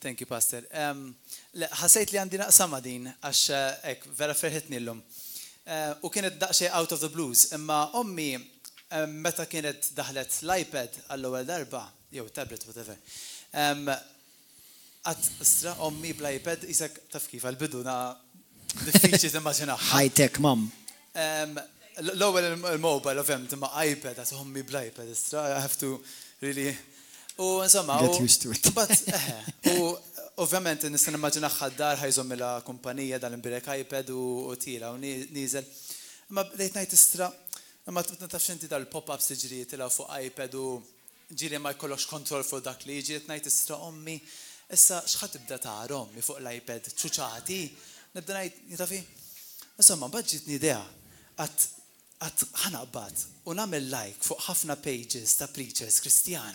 Thank you, Pastor. Ħasejt li għandi naqsama din, għax vera ferħitni l-lum. U kienet daqxej out of the blues, imma ommi meta kienet daħlet l-iPad għall-ewwel darba, jew tablet, whatever. Istra ommi bl-iPad isek taf kif għal-biduna diffiċli timmaġinaħ. High-tech, mom. L-ewwel il-mobile ovvjament imma iPad għat ommi bl-iPad, istra, I have to really. U insomma, Get used to it. U ovvjament nista' nimmaġinaħ ħaddar ħajżomm ila kumpanija dal-imbirek iPad u tila u nieżel. Imma bdejt ngħid istra, imma tafx inti dal-pop-ups tiġri tilha fuq iPad u ġieli ma jkollokx kontroll fuq dak li jiġi ngħid istra ommi, issa x'ħadd tibda tara ommi fuq l-iPad ċuċati, nibda ngħid tafi. Insomma, mbagħad ġietni idea għat ħanaqbad u nagħmel like fuq ħafna pages ta' preachers Kristjani.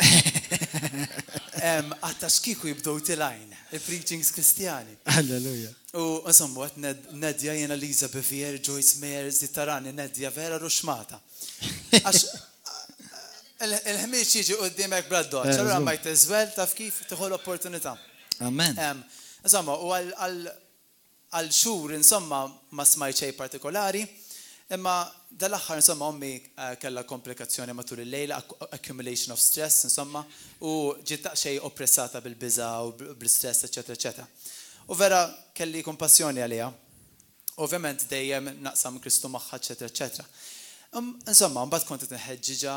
Għatta xkiku jibdow tilajn, il-preachings Kristjani. Halleluja. U insomma, għat Nedja jena Liza Bevier, Joyce Meyer, Zitarani, Nedja vera ruxmata. Għax il-ħmiċ jiġi qoddimek braddoċ, ċarra ma jtezwel taf kif tiħol opportunità. Amen. Insomma, u għal xur, insomma, ma smajċej partikolari, imma dal-axħar, insomma, ommi kella komplikazzjoni matul il-lejla, accumulation of stress, insomma, u ġiet xej oppressata bil-biża u bil-stress, eccetera. U vera kelli kompassjoni għalija. Ovvjament dejjem naqsam Kristu magħha, eccetera. Insomma, mbagħad kont qed inħeġġiġa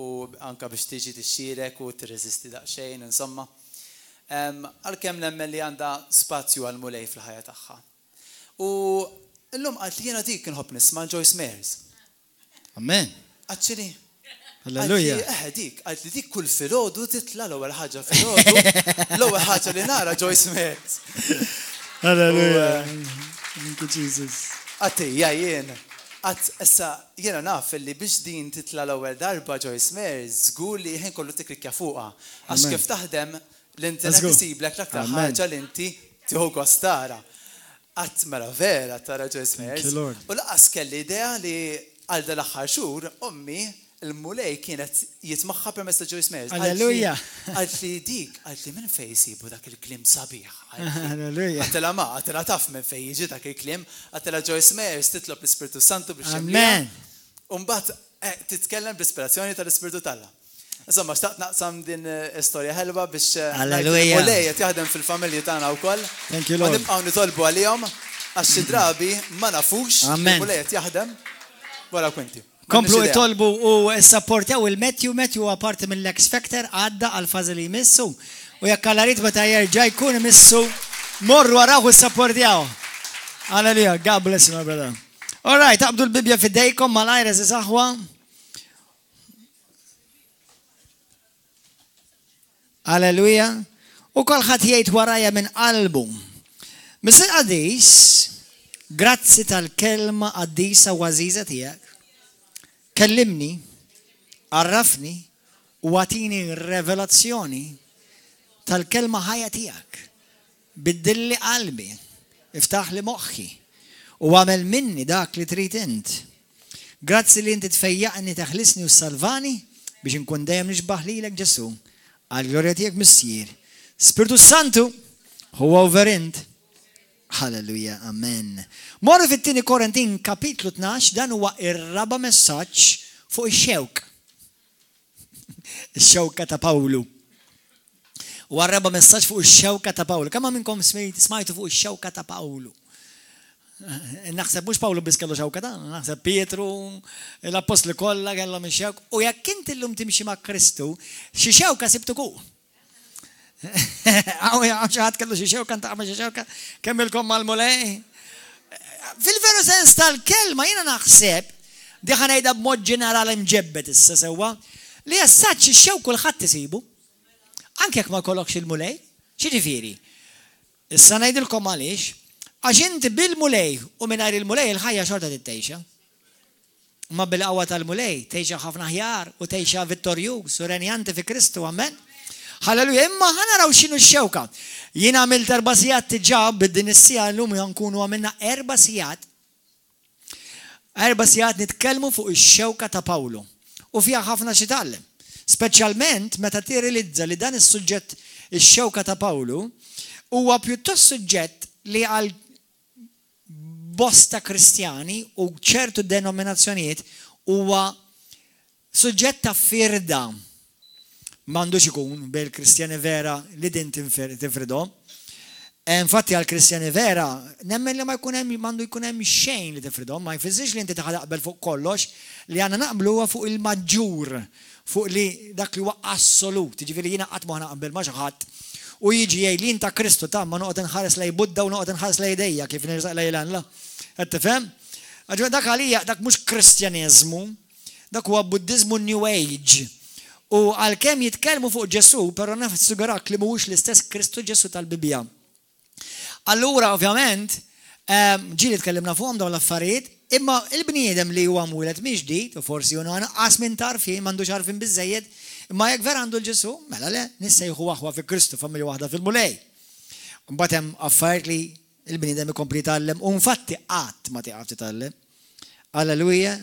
u anke biex tiġi tixxierek u tirreżisti daqsxejn, insomma. Għalkemm nemmen li għandha spazju għal mulej fil-ħajja tagħha. U illum qalt li jiena dik inħobb nisma' Joyce Meyer. Amen. Actually. Halleluja. Dik, għalt li dik kull filgħodu titla l-ewwel ħaġa filgħodu, l-ewwel ħaġa li nara Joyce Meyer. Halleluja. Thank you, Jesus. Għattija jien. Issa jiena naf li biex din titla l-ewwel darba Joyce Meyer, żgur li ħin kollu tiklikja fuqha. Għax kif taħdem l-internet isiblek l-aktar ħaġa li inti tieħu gost tara. Qatt mela vera tara Joyce Meyer. U laqas kelli idea li għal dal-aħħar xhur ommi il-mulej kienet jitmaħħa permezz ta' Joyce Meyer. Alleluja. Għalt li dik, għalt li minn fej jisibu dak il-klim sabiħ. Alleluja. Għatela ma, għatela taf minn fej jiġi dak il-klim, għatela Joyce Meyer titlob l-Ispiritu Santu biex Amen. Umbat titkellem bl-ispirazzjoni tal-Ispiritu Talla. Insomma, xtaqt naqsam din istorja ħelba biex il-mulej qed jaħdem fil-familji tagħna wkoll. Thank you, Lord. Ma nibqgħu nitolbu għalihom għax xi drabi ma nafux il-mulej qed jaħdem wara kwinti. Komplu jitolbu u s-supportjaw il-Matthew għaparti mill-X Factor għadda għal-fazi li jmissu. U jekk għallarit meta jerġa' jkun jmissu, morru għaraħu s-supportjaw. Alleluja, God bless you, my brother. All right, għabdu l-Bibja fidejkom mal-ajra zizaħwa. Alleluja. U kolħat jgħid waraja minn qalbu. Misal għadis, grazzi tal-kelma għaddisa u għaziza tijak. Kellimni, arrafni u għatini revelazzjoni tal-kelma ħajja tijak. Biddilli qalbi, iftaħ li moħħi u għamel minni dak li trid int. Grazzi li inti tfejjaqni taħlisni u salvani biex nkun dejjem nixbaħ lilek Ġesu għal-glorja tiegħek missier. Spiritu Santu huwa over int. Halleluja, amen. Morru fit-tieni Korintin kapitlu 12 dan huwa ir-raba messaġġ fuq ix-xewk. Ix-xewka ta' Pawlu. U r-raba messaġġ fuq ix-xewka ta' Pawlu. Kemm minnkom smajtu fuq ix-xewka ta' Pawlu? Naħseb mhux Pawlu biss kellu xewka ta', naħseb Pietru, l-apostli kollha kellhom ix-xewk. U jekk inti llum timxi ma' Kristu, xi xewka sibtu ku. Għaw xaħat kellu xie xewka, ntaqma xie xewka, kemmilkom mal-mulej. Fil-veru sens tal-kelma, jina naħseb, diħanajda b'mod ġenerali mġebbet issa sewa, li jassaċ xie xew kulħadd tisibu, anke jekk ma kollokx il-mulej, xiġifieri. Issa ngħidilkom għaliex, għax inti bil-mulej u mingħajr il-mulej il-ħajja xorta tittejxa. Ma bil-qawwa tal-mulej tgħixha ħafna ħjar u tgħixha vittorjuż u renjanti fi Kristu, amen. Halleluja, imma ħanaraw x'inhu x-xewka. Jien għamilt 4 sigħat tiġab bid-din is-sija llum nkunu għamilna 4 sigħat. 4 sigħat nitkellmu fuq ix-xewka ta' Pawlu. U fiha ħafna xi tgħallem. Speċjalment meta tirrealizza li dan is-suġġett ix-xewka ta' Pawlu huwa pjuttost suġġett li għal bosta kristjani u ċertu denominazzjonijiet huwa suġġett ta' firda. M'għandux ikun bil-Kristjani vera li din tifridhom. Infatti għal-Kristjani vera, nemmen li m'għandu jkun hemm xejn li tifridhom, ma jfissirx li inti taqbel fuq kollox, li għandna naqblu huwa fuq il-maġġur, fuq li dak li huwa assolut, jiġifieri jiena qatt ma naqbel ma xi ħadd. U jiġi jgħid li inta Kristu ta' ma noqgħod inħares lej Budda u noqgħod inħares lej dejja kif nirsaq lejlan la. Qed tifhem? Dak għalija dak mhux Kristjaneżmu, dak huwa Buddiżmu New Age. U għalkemm jitkellmu fuq Ġesu, però nafsugarak li mhuwiex l-istess Kristu Ġesu tal-Bibja. Allura, ovvjament, ġili tkellimna fuqhom dawn l-affarijiet, imma il-bniedem li huwa mwielet mhix ġdid, u forsi hu naqas minn tarfin, m'għandux għarfien biżejjed, imma jekk vera għandu l-Ġesu, mela le, nissejħu waħwa fi Kristu, familja waħda fil-mulej. Mbagħad hemm affarijiet li l-bniedem ikompli jtallem, u infatti qatt ma tieqaf titallem. Alleluja.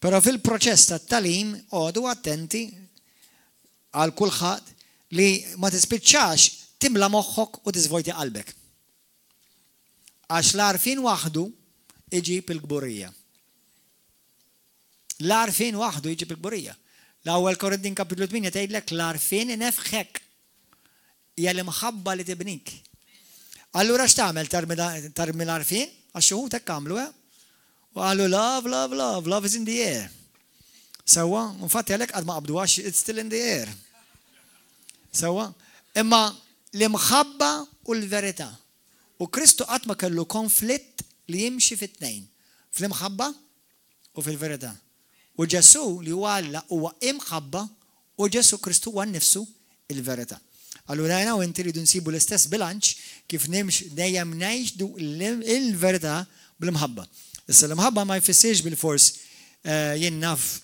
Però fil-proċess tat-talim għodu attenti għal kulħadd li ma tispiċċax timla moħħok u tiżvojti qalbek. Għax l-arfin waħdu iġib il-gburija. L-arfin waħdu iġib il-gburija. L-ewwel Korintin kapitlu 8 tgħidlek l-arfin inefħek hija l-imħabba li tibnik. Allura x'tagħmel tarmi l-arfin? Għax xuħud hekk għamlu u qalu love is in the air. Sewwa, infatti għalhekk qatt ma qabdu għax it's still in the air. Sewwa, imma l-imħabba u l-verità. U Kristu qatt ma kellu konflitt li jimxi fit-tnejn, fl-imħabba u fil-verità. U Ġesu li huwa Alla huwa imħabba u Ġesu Kristu huwa nnifsu il-verità. Allura jiena u inti rridu nsibu l-istess bilanċ kif dejjem ngħixdu il-verità bil-imħabba. Issa l-imħabba ma jfissirx bil-fors jien naf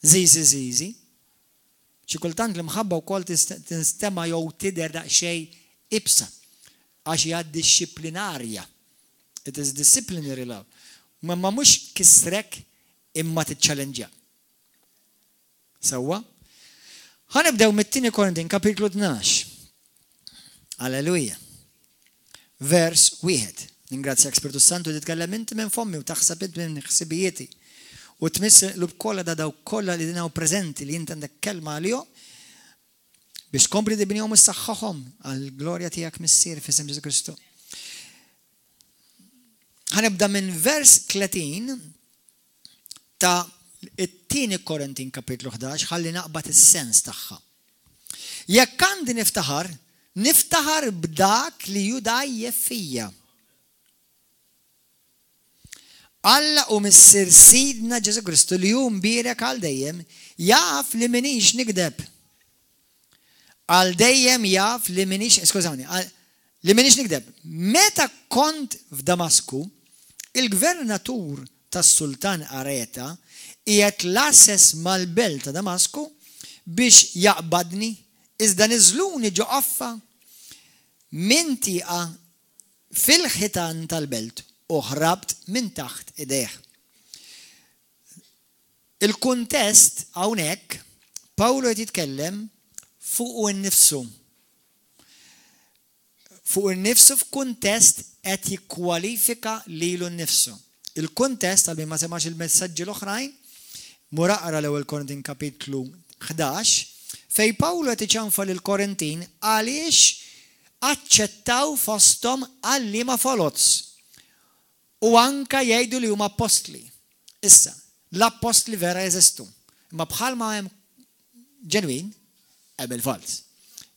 zizi. Xi kultant l-imħabba wkoll tinstema' jew tidher daqsxejn ibsa. Għax hija disciplinarja. It is disciplinary love. Ma mhux kisrek imma tiċċallenġja. Sewwa? Ħanibdew mit-2 Korintin kapitlu 12. Alleluja. Vers 1. Ningrazzjak Spiritu Santu li tkellem inti minn fommi u taħseb minn ħsibijieti. U tmiss l kollha da daw kollha li dinaw preżenti li inti għandek kelma għalihom biex kompli dibnihom issaħħaħhom għall-glorja tiegħek missier f'isem Ġesu Kristu. Ħanibda minn vers 30 ta' it-2 Korintin kapitlu 11 ħalli naqbad is-sens tagħha. Jekk għandi niftaħar b'dak li judajjef fija. Alla u missier Sidna Ġesu Kristu li hu mbierek għal dejjem jaf li minix nikdeb. Għal dejjem jaf li minix, skużawni, li minix nikdeb. Meta kont f'Damasku, il-gvernatur tas-Sultan Areta qiegħed l-assess mal-belt ta' Damasku biex jaqbadni iżda niżluni ġo qaffa min tieqa fil-ħitan tal-belt u ħrabt minn taħt idejh. Il-kuntest hawnhekk Pawlu qed jitkellem fuq innifsu. Fuq innifsu f'kuntest qed jikkwalifika lilu nnifsu. Il-kuntest għal ma semax il-messaġġi l-oħrajn muraqra l-ewwel Korintin kapitlu 11 fej Pawlu qed iċanfa lil Korintin għaliex aċċettaw fosthom għallima folozz u anka jgħidu li huma apostli. Issa, l-apostli vera jeżistu, imma bħalma hemm ġenwin qabel fals.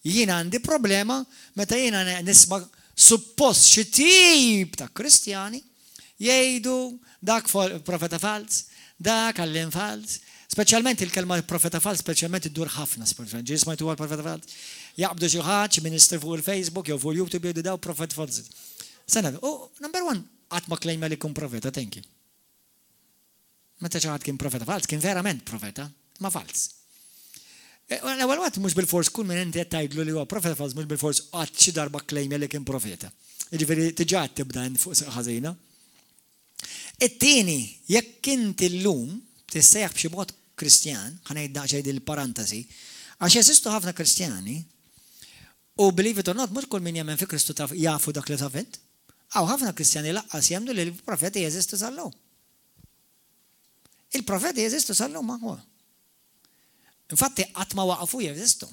Jiena għandi problema meta jiena nisma' suppost xi tip ta' Kristjani jgħidu dak profeta fals, dak għallim fals, speċjalment il-kelma profeta fals, speċjalment iddur ħafna, ġis ma jtuwa profeta fals. Jaqbdu xi ħadd minister fuq il-Facebook jew fuq YouTube jgħidu daw profeta fals. Sena, number one, qatt ma klejma li kun profeta, thank you. Meta xi ħadd kien profeta fals, kien verament profeta, ma fals. L-ewwel watt mhux bil-fors kull minn inti qed tgħidlu li huwa profeta fals mhux bil-fors qatt xi darba klejma li kien profeta. Jiġifieri tiġà tibda fuq ħażina. It-tieni, jekk inti llum tissejjaħ b'xi mod Kristjan, ħanejd daqsxejn il-parantesi, għax jeżistu ħafna Kristjani U believe it or not, mhux kull min jemmen fi Kristu jafu dak li taf int. Aw ħafna Kristjani laqqas jemnu li l-profeti jeżistu sal-lum. Il-profeti jeżistu sal-lum ma huwa. Infatti qatt ma waqafu jeżistu.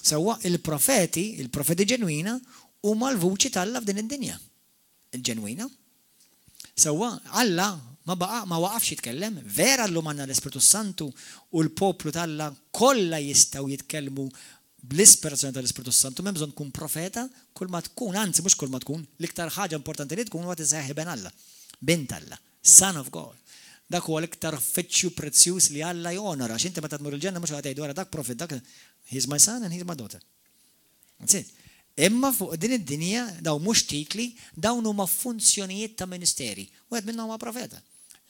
Sewwa il-profeti ġenwina huma l-vuċi tal-Alla f'din id-dinja. Il-ġenwina. Sewwa Alla ma waqafx jitkellem, vera llum għandna l-Ispiritu Santu u l-poplu tal-Alla kollha jistgħu jitkellmu bl-ispirazzjoni tal-Ispiritu Santu, m'hemm bżonn tkun profeta, kull ma tkun, anzi mhux kull ma tkun, l-iktar ħaġa importanti li tkun huwa tisseħħi ben Alla, bint Alla, Son of God. Dak huwa l-iktar feċċju prezzjuż li Alla jonora, x'inti meta tmur il-ġenna mhux qed tgħidu wara dak profet dak he's my son and he's my daughter. That's it. Imma fuq din id-dinja daw mhux titli, dawn huma funzjonijiet ta' ministeri. Wieħed minnhom huwa profeta.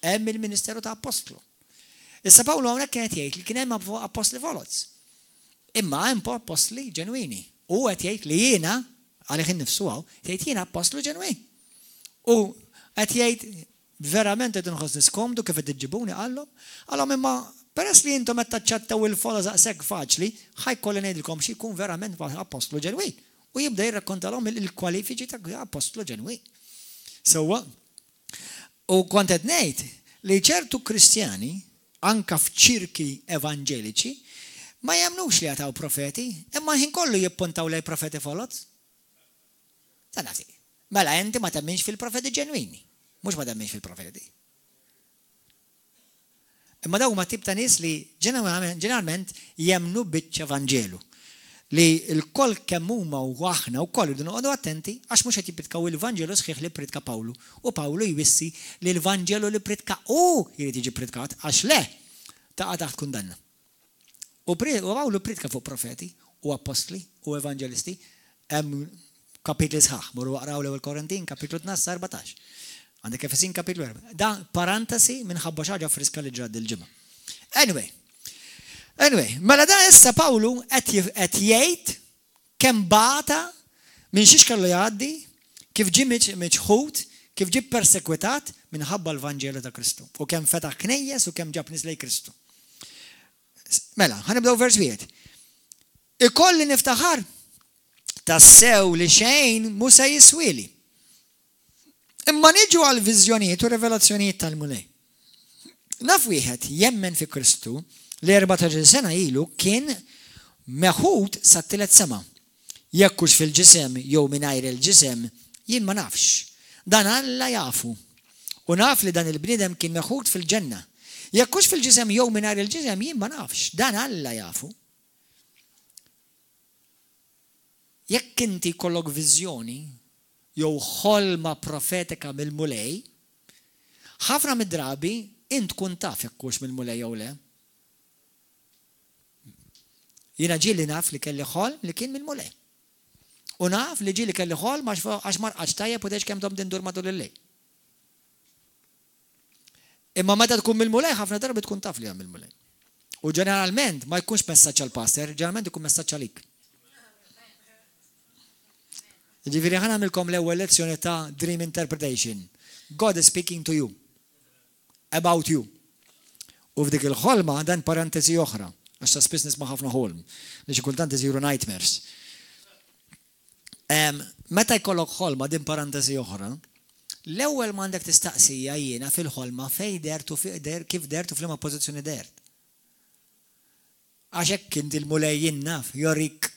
Hemm il-ministeru ta' apostlu. Issa Pawlu hawnhekk kien qed jgħid li kien hemm apostli folots. Imma hemm apostli ġenwini. U qed jgħid li jiena għalih innifsu hawn, jgħid jiena apostlu ġenwin. U qed jgħid verament qed inħoss niskomdu kif qed iġġibuni għalhom imma peress li intom qed taċċettaw il-followers daqshekk faċli, ħajkolli ngħidilkom xi jkun verament apostlu ġenwin. U jibda jirrakkontalhom il-kwalifiċi ta' apostlu ġenwin. Sewwa, u kont qed ngħid li ċertu Kristjani anke f'ċirki evanġeliċi ma jemnux li għataw profeti, imma ħin kollu jippuntaw lej profeti folot. Sanati, mela enti ma temminx fil-profeti ġenwini, mhux ma temminx fil-profeti. Imma daw ma tip ta' nies li ġeneralment jemnu biċċ evanġelu. Li l-koll kemm huma u aħna wkoll irdu noqogħdu attenti għax mhux qed jipritkaw il-Vanġelu sħiħ li pritka Pawlu. U Pawlu jwissi li l-Vanġelu li pritka jrid jiġi pritkat għax le taqa' taħt kundanna. U Pawlu pritka fuq profeti u apostli u evanġelisti hemm kapitli sħaħ, morru waqraw l-ewwel Korintin kapitlu 12-14. Għandek Efesin kapitlu 4. Da parantesi minħabba xi ħaġa friska li ġrad il-ġimgħa. Anyway, mela da issa Pawlu qed jgħid kemm bata minn xiex kellu jgħaddi, kif ġie miċħud, kif ġie persekwitat minħabba l-Vanġelu ta' Kristu. U kemm fetaħ knejjes u kemm ġab nies lejn Kristu. Mela, ħanibdew vers wieħed. Ikolli niftaħar tassew li xejn mhu se jiswieli. Imma niġu għal viżjonijiet u revelazzjonijiet tal-mulej. Naf wieħed jemmen fi Kristu li 14 sena ilu kien meħud sa' tielet sema. Jekkux fil-ġisem jew mingħajr il-ġisem jien ma nafx. Dan Alla jafu. U naf li dan il-bniedem kien meħud fil-ġenna. Jekkux fil-ġisem jew mingħajr il-ġisem jien ma nafx. Dan Alla jafu. Jekk inti jkollok viżjoni jew ħolma profetika mill-mulej, ħafna mid-drabi int tkun taf jekkux mill-mulej jew le. Jiena ġieli naf li kelli ħolm li kien mill-mulej. U naf li ġieli kelli ħolm għax marqax tajjeb u dex kemm dom dindur matul il-lejl. Imma meta tkun mill-mulej ħafna darbi tkun taf li hemm mill-mulej. U ġeneralment ma jkunx messaġġ għall-pastor, ġeneralment ikun messaġġ għalik. Ġifieri ħa nagħmilkom l-ewwel lezzjoni ta' dream interpretation. God is speaking to you. About you. U f'dik il-ħolma dan parentesi oħra. Għax ta' spiss nisma' ħafna ħolm, li xi kultant iżiru nightmares. Meta jkollok ħolma din parentesi oħra, l-ewwel m'għandek tistaqsija jiena fil-ħolma fejn dert u kif dert u f'liema pożizzjoni dert. Għax hekk inti l-mulej jinnaf jorik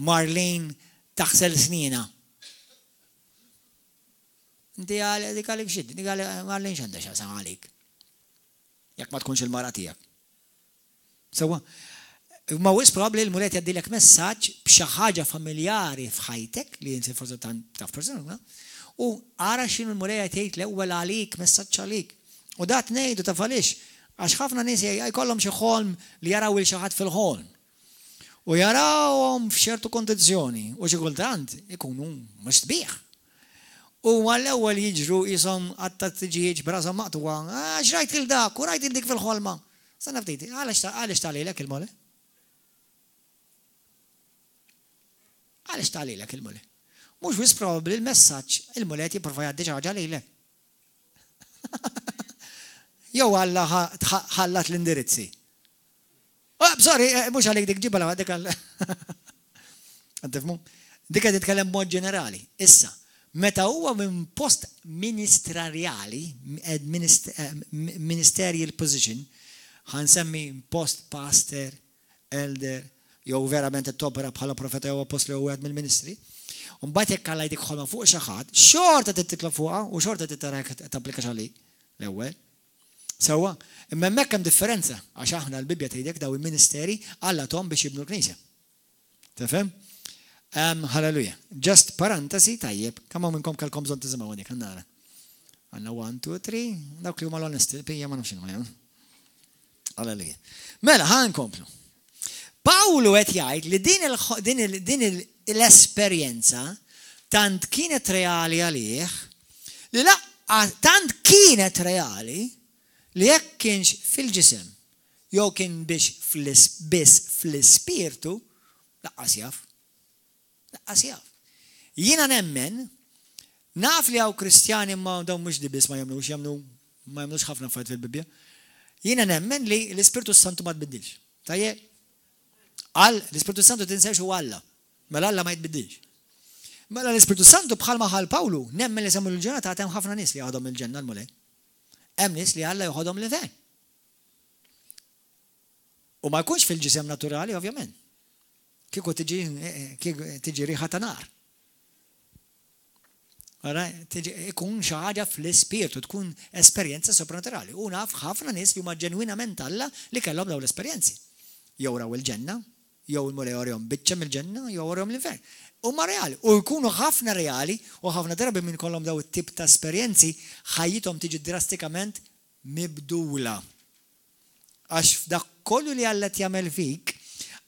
Marlene taħsel snina. Inti dik għalik xid, dik Marlene x'għandha x'għasam għalik. Jekk ma tkunx il-mara tiegħek. Sewa, ma wis probabli l-mulet jaddilek messaġġ b'xi ħaġa familjari f'ħajtek li jinsi forsi taf persuna, u ara x'inhu l-mulej jgħid l-ewwel għalik messaġġ għalik. U dat ngħidu taf għaliex għax ħafna nies jkollhom xi ħolm li jaraw il xi ħadd fil-ħolm. U jarawhom f'ċertu kondizzjoni u xi kultant ikunu mhux sbieħ. U għall-ewwel jiġru qishom qatt tiġi b'rashom maqtuwa, x'rajt il dak u rajt il dik fil-ħolma. Sanna ftejti, għalix talilek il-mole? Għalix talilek il-mole? Mux wis probabli il-messaġġ il-mole jipprova jgħaddi ħaġa lilek. Jew Alla ħallat l-indirizzi. Sorry, mux għalik dik ġibala dik għal. Tifmu? Dik qed titkellem mod ġenerali. Issa, meta huwa minn post ministeriali, ministerial position, ħansemmi post pastor, elder, jew verament topera bħala profeta jew apostlu jew għed mill-ministri, u mbagħad jekk għallaj dik ħolma fuq xi ħadd, xorta titla fuqha u xorta titara tapplika xali l-ewwel. Sewwa, imma hemmhekk hemm differenza għax aħna l-Bibja tgħidek daw il-ministeri Alla tom biex jibnu l-Knisja. Tifhem? Hallelujah. Just parantesi tajjeb, kemm minnkom kellkom bżonn tisimgħu dik għandna. Għandna 1, 2, 3, dawk li huma l-onesti, pija ma nafx inhu. Hallelujah. Mela ħankomplu. Pawlu qed jgħid li din l-esperjenza tant kienet reali għalih li tant kienet reali li jekk kienx fil-ġisem jew kien biss fl-ispirtu laqqas jaf. Jiena nemmen naf li hawn Kristjani ma dawn mhux dibis ma jagħmlux ħafna affarijiet fil-Bibja. Jiena nemmen li l-Ispirtu Santu ma tbiddilx. Tajjeb? L-Ispirtu Santu tinsewx u Alla. Mela Alla ma jitbiddilx. Mela l-Ispirtu Santu bħalma ħal Pawlu nemmen li semmu l-ġurnata hemm ħafna nies li jaħodhom il-ġenna l-mulej. Hemm nies li Alla joħodhom li fejn. U ma jkunx fil-ġisem naturali ovvjament. Kieku tiġi riħa ta' nar. Ikun xi ħaġa fl-ispirtu, tkun esperjenza sopranaturali. U naf ħafna nies li huma ġenwinament Alla li kellhom dawn l-esperjenzi. Jew raw il-ġenna, jew il-mulej orjom biċċa mill-ġenna, jew orjom l-infern. Huma reali. U jkunu ħafna reali u ħafna drabi minn kollhom daw it-tip ta' esperjenzi ħajjithom tiġi drastikament mibdula. Għax f'dak kollu li Alla qed jagħmel fik,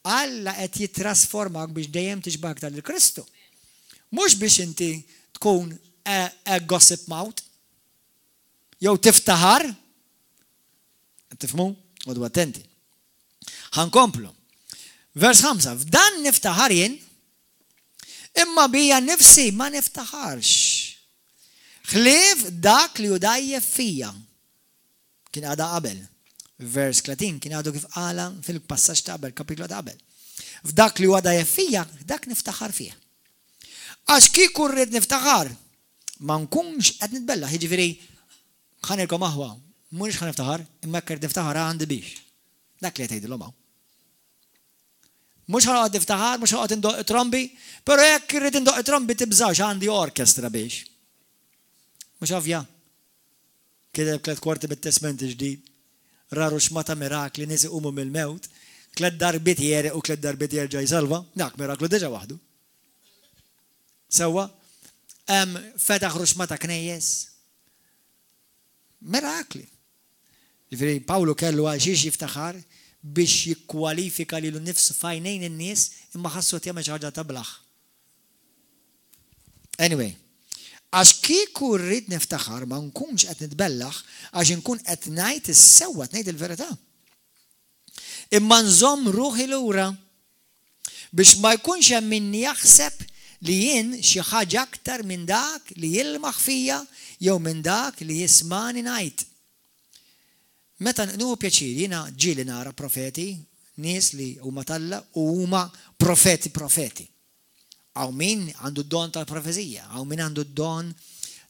Alla qed jitrasformak biex dejjem tixbah aktar lill-Kristu. Mhux biex inti tkun a gossip mouth, jew tiftaħar, tifhmu? Għodu attenti. Ħankomplu. Vers 5, f'dan niftaħar jien, imma bija nifsi ma niftaħarx. Ħlief dak li udajjef fija. Kien għada qabel. Vers 30 kien għadu kif qala fil-passaġġ ta' qabel, kapitlu ta' qabel. F'dak li udajjef fija, dak niftaħar fija. Għax kieku rrid niftaħar, ma nkunx qed nitbella, jiġifieri ħanilkom aħwa, mhux ħan niftaħar, imma jekk niftaħar għandi biex. Dak li tgħidilhom hawn. Mhux ħanqgħod niftaħar, mhux ħanqgħod indoq trombi, però jekk irrid indoq trombi tibżawx għandi orkestra biex. Mhux ovvja. Kien 3 kwarti bit-testament ġdid, raru xmata mirakli nies iqumu mill-mewt, 3 darbiet jereq u 3 darbiet jerġa' jsalva, dak miraklu diġà waħdu. Sewwa, fetaħ ruxmata knejjes. Mirakli. Ġifieri Pawlu kellu għal xiex jiftaħar biex jikkwalifika lilu nnifsu f'għajnejn in-nies imma ħassu qed jagħmel xi ħaġa ta' blaħ. Anyway, għax kieku rrid niftaħar ma nkunx qed nitbellaħ għax inkun qed ngħid is-sewwa ngħid il-verità. Imma nżomm ruħi lura biex ma jkunx hemm min jaħseb li jien xi ħaġa aktar minn dak li jilmaħ fija jew minn dak li jismani ngħid. Meta nieħu pjaċir jiena ġieli nara profeti, nies li huma Alla u huma profeti. Hawn min għandu d-don tal-profezija, hawn min għandu d-don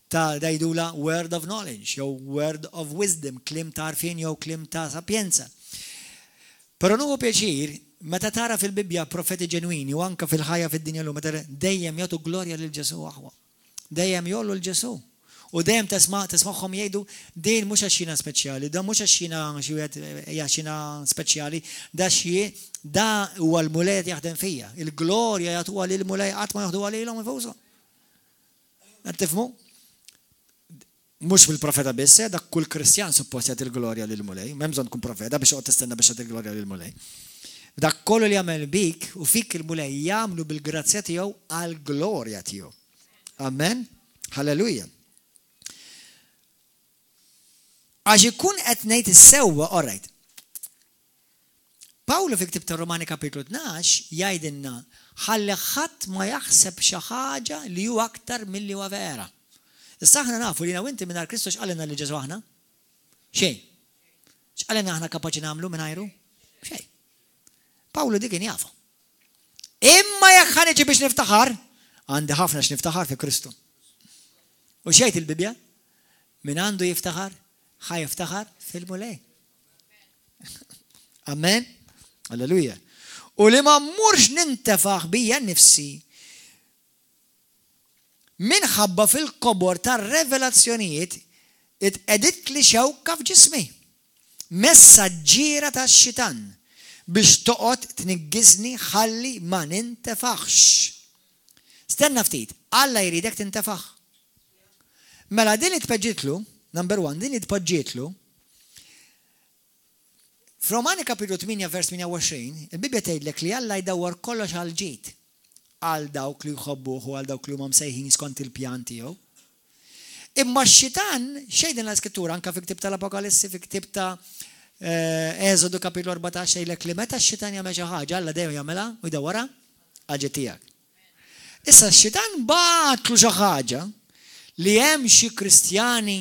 ta' dajdula word of knowledge, jew word of wisdom, klim ta' arfin jew klim ta' sapjenza. Però nieħu pjaċir meta tara fil-Bibja profeti ġenwini u anke fil-ħajja fid-dinja l meta dejjem jagħtu glorja lil Ġesu aħwa. Dejjem jollu l-Ġesu. U dejjem tismagħhom jgħidu din mhux għax jiena speċjali, da mhux għax jiena speċjali, da huwa l-mulej jaħdem fija. Il-glorja jagħtuha lil mulej qatt ma jaħduha lilhom infushom. Qed tifhmu? Mhux fil-profeta biss, dak kull Kristjan suppost jagħti l-glorja lil mulej, m'hemm bżonn tkun profeta biex toqgħod tistenna biex tagħti l-glorja lil mulej. Dak kollu li jagħmel bik u fik il-mulej jagħmlu bil-grazzja tiegħu għall-glorja tiegħu. Amen? Halleluja. Għax ikun qed ngħid is-sewwa, all right. Pawlu fi ktieb tar-Romani kapitlu 12 jgħidilna ħalli ħadd ma jaħseb xi ħaġa li huwa aktar milli huwa vera. Issa aħna nafu li inti mingħajr Kristu x'qalilna li Ġesu aħna? Xejn. X'qalilna aħna kapaċi nagħmlu mingħajru? Xejn. Pawlu dik kien jafu. Imma jekk ħaniġi biex niftaħar, għandi ħafna x'niftaħar fi Kristu. U xejt il-Bibja? Min għandu jiftaħar, ħajiftaħar fil-mulej. Amen? Alleluja. U li ma mmurx nintefaħ bija nifsi minħabba fil-kobor tar-revelazzjonijiet it-edit li xewka f'ġismi. Messaġġiera tax-xitan biex toqgħod tniggiżni ħalli ma nintefaħx. Stenna ftit, Alla jridek tintefaħ. Mela din itpoġġietlu, number 1, din itpoġġietlu f'Romani kapitlu 8 vers 28, il-Bibja tgħidlek li Alla jdawwar kollox għal ġid għal dawk li jħobbuh u għal dawk li huma msejħin skont il-pjan tiegħu. Imma x-xitan xejn l-Iskrittura anke fi ktieb tal-Apokalissi, fi ktieb ta' Eżodu kapitlu 14 jgħidlek li meta x-xitan jagħmel xi ħaġa Alla dejjem jagħmilha u jdawwarha għal ġid tiegħek. Issa x-xitan bagħtlu xi ħaġa li hemm xi Kristjani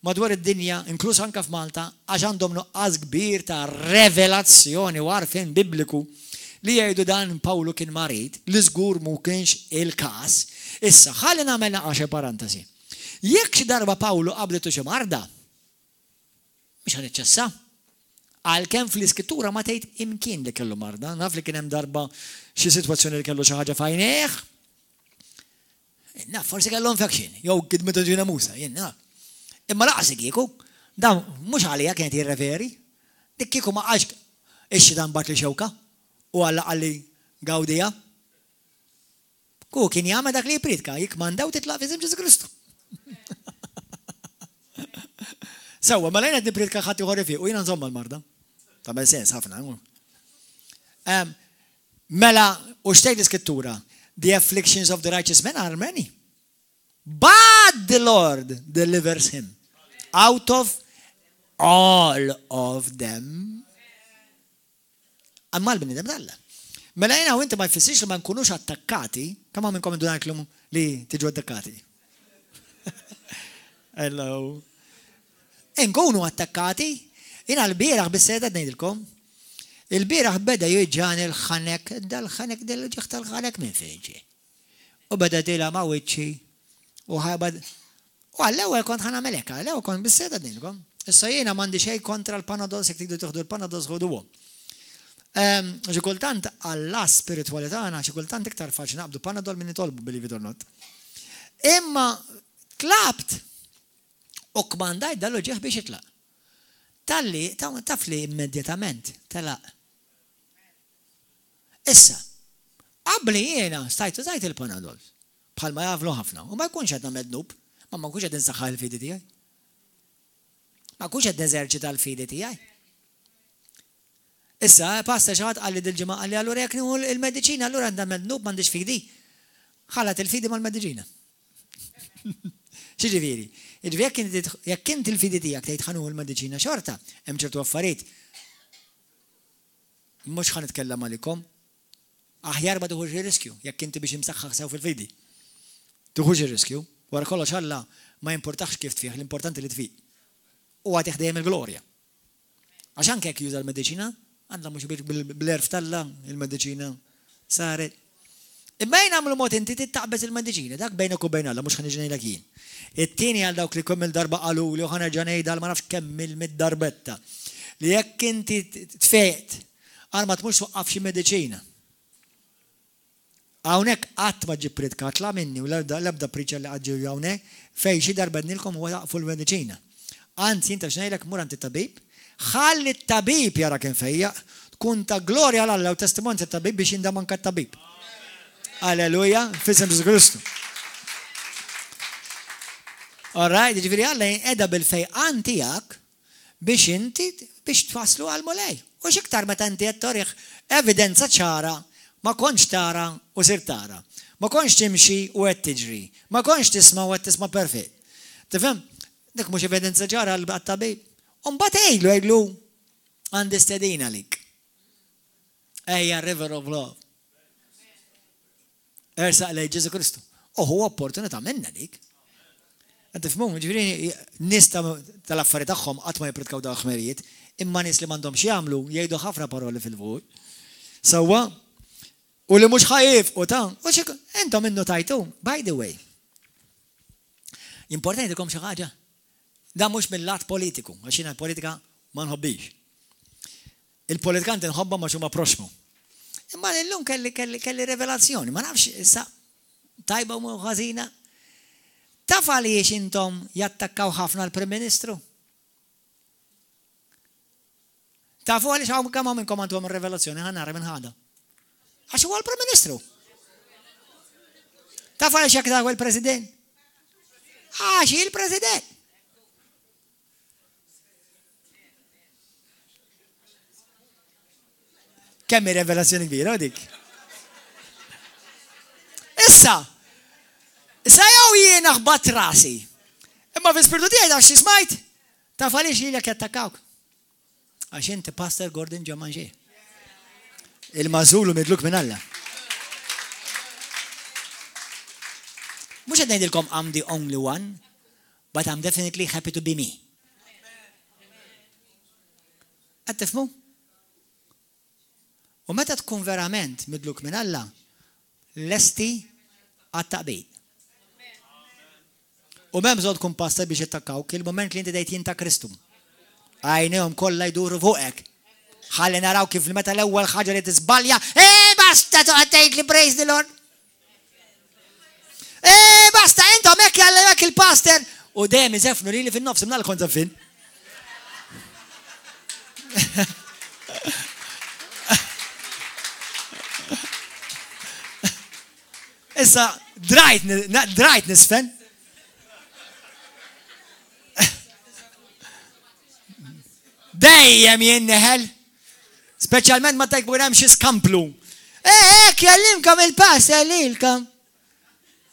madwar id-dinja, inkluż anke f'Malta, għax għandhom nuqqas kbir ta' revelazzjoni u għarfien bibliku li jgħidu dan Pawlu kien marit, li żgur mu kienx il-każ. Issa, ħalli nagħmel naqgħa parantesi. Jekk xi darba Pawlu qabdetu xi marda, mhux ħaniċċessa. Għalkemm fl-Iskrittura ma tgħid imkien li kellu marda, naf li kien hemm darba xi sitwazzjoni li kellu xi ħaġa f'għajnejh. Naf, forsi kellu infection, jew kidmet ġina Musa, jien naf. Imma laqsi kieku, dan mhux għalija kienet jirreferi, dik kieku ma għax ix-xitan bat li xewka u Alla qalli gawdija. Ku kien jagħmel dak li jipridka, jikmandaw titlaq f'isem Ġesu Kristu. Sewwa, mela jien qed nipridka ħadd ieħor ifiq u jiena nżomm l-marda. Tagħmel sens ħafna. Mela u xtejn l-Iskrittura, the afflictions of the righteous men are many. But the Lord delivers him out of all of them. Amma l-bnidem dalla. Mela jena u inti ma jfissirx li ma nkunux attakkati, kemm minnkom indu ngħidlhom li tiġu attakkati. Hello. Nkunu attakkati, jiena l-bieraħ bis-seta ngħidilkom. Il-bieraħ beda jiġġani l-ħanek, dal-ħanek dal-ġieħ tal-ħanek minn fejn. U beda tilha ma' wiċċi. U għall-ewwel kont ħanamel hekk, għall-ewwel kont bis-seta ngħidilkom. Issa jiena m'għandi xejn kontra l-Panadols jekk tridu tieħdu l-Panadols ħoduhom. Xi kultant għall spiritwalità għana xi kultant iktar faċli naqbdu Panadol minn nitolbu believe it or not. Imma tlabt u kmandajt dallu ġieħ biex jitlaq. Talli taf li immedjatament telaq. Issa, qabli jiena stajtu żajt il-Panadol. Bħalma jaflu ħafna. U ma jkunx qed nagħmel dnub, ma jkunx qed insaħħa l-fidi tiegħi. Ma jkunx qed neżerċita l-fidi tiegħi. Issa, pasta xaħat għalli dil-ġimgħa għalli allura jekk nieħu il-mediċina allura għandha nagħmel dnub m'għandix fidi. Ħalat il-fidi mal-mediċina. Xiġifieri, jekk inti il-fidi tiegħek tgħid ħanuhu l-mediċina xorta, hemm ċertu affarijiet. Mhux ħanitkellem għalikom. Aħjar ma tuħux ir-riskju, jekk inti biex imsaħħaħ sew fil-fidi. Tuħux ir-riskju, wara kollox Alla ma jimportax kif tfih, l-importanti li tfiq. U għad dejjem il-glorja. Għax anke jekk juża l-mediċina, għandha mhux bil-erf talla il-mediċina saret. Imma jien għamlu mod inti tittaqbes il-mediċina, dak bejnek u bejn Alla mhux ħaniġi ngħidlek jien. It-tieni għal dawk li kemm il-darba qalu li ħanerġa' ngħidha ma nafx kemm il-darbetta. Li jekk inti tfejt għal ma tmux twaqqaf xi mediċina. Hawnhekk qatt ma ġib pridka tla' minni u l-ebda preacher li qatt ġew hawnhekk fejn xi darba nilkom huwa jaqfu l-mediċina. Anzi inta x'ngħidlek mur għand it-tabib, ħalli t-tabib jara kien fejja, tkun ta' glorja għall-Alla u testimoni tat-tabib biex jindam anke t-tabib. Alleluja, f'isem Ġesu Kristu. Alright, ġifieri Alla qiegħda bil-fejqan tiegħek biex inti biex twasslu għall-mulej. U x'iktar meta inti qed torih evidenza ċara ma konx tara u sir tara. Ma konx timxi u qed tiġri. Ma konx tisma' u qed tisma' perfett. Tifhem? Dik mhux evidenza ċara għall-tabib. U mbagħad għidlu għandi stedina lik. Ejja river of love. Ersaq lej Ġesu Kristu. U huwa opportunità minna dik. Tifhmu, ġifieri nies tal-affarijiet tagħhom qatt ma jippritkaw dawn ħmerijiet, imma nies li m'għandhomx jagħmlu jgħidu ħafna paroli fil-vuq. Sewwa U li mhux ħajif u ta' intom minnu tajtu, by the way. Importanti kom xi ħaġa. Da mhux mill-lat politiku, għax jiena l-politika ma nħobbix. Il-politikanti nħobba ma xuma proxmu. Imma l-lum kelli revelazzjoni, ma nafx issa tajba u ħażina. Taf għaliex intom jattakkaw ħafna l-Prim Ministru? Tafu għaliex hawn kemm minnkom għandhom ir-revelazzjoni ħanara minn ħada. Għax huwa l-Prim Ministru. Taf għaliex jekk daw il-President? Għax il-President. Kemm revelazzjoni kbira dik. Issa jew jien aħbat rasi. Imma fil-spirtu tiegħi taf xi smajt? Taf għaliex lilek jattakkawk. Għax inti Pastor Gordon Ġamanġie. Il-mażulu midluk minn Alla. Mhux qed ngħidilkom I'm the only one, but I'm definitely happy to be me. Qed tifhmu? U meta tkun verament midluk minn Alla, lesti għat-taqbid. U m'hemm bżonn tkun pastor biex jittakkawk il-moment li inti dejt jien ta' Kristu. Għajnejhom kollha jduru fuqek. Ħalli naraw kif meta l-ewwel ħaġa li tisbalja, basta toqgħod tgħid li praise the Lord. Basta intom hekk jgħallek il-pastor u dejjem iżefnu lili fin-nofs imnal kont fin. Issa drajt nisfen. Dejjem jinneħel. Speċjalment ma tajk hemm xi skamplu. Kellimkom il-pastor lilkom.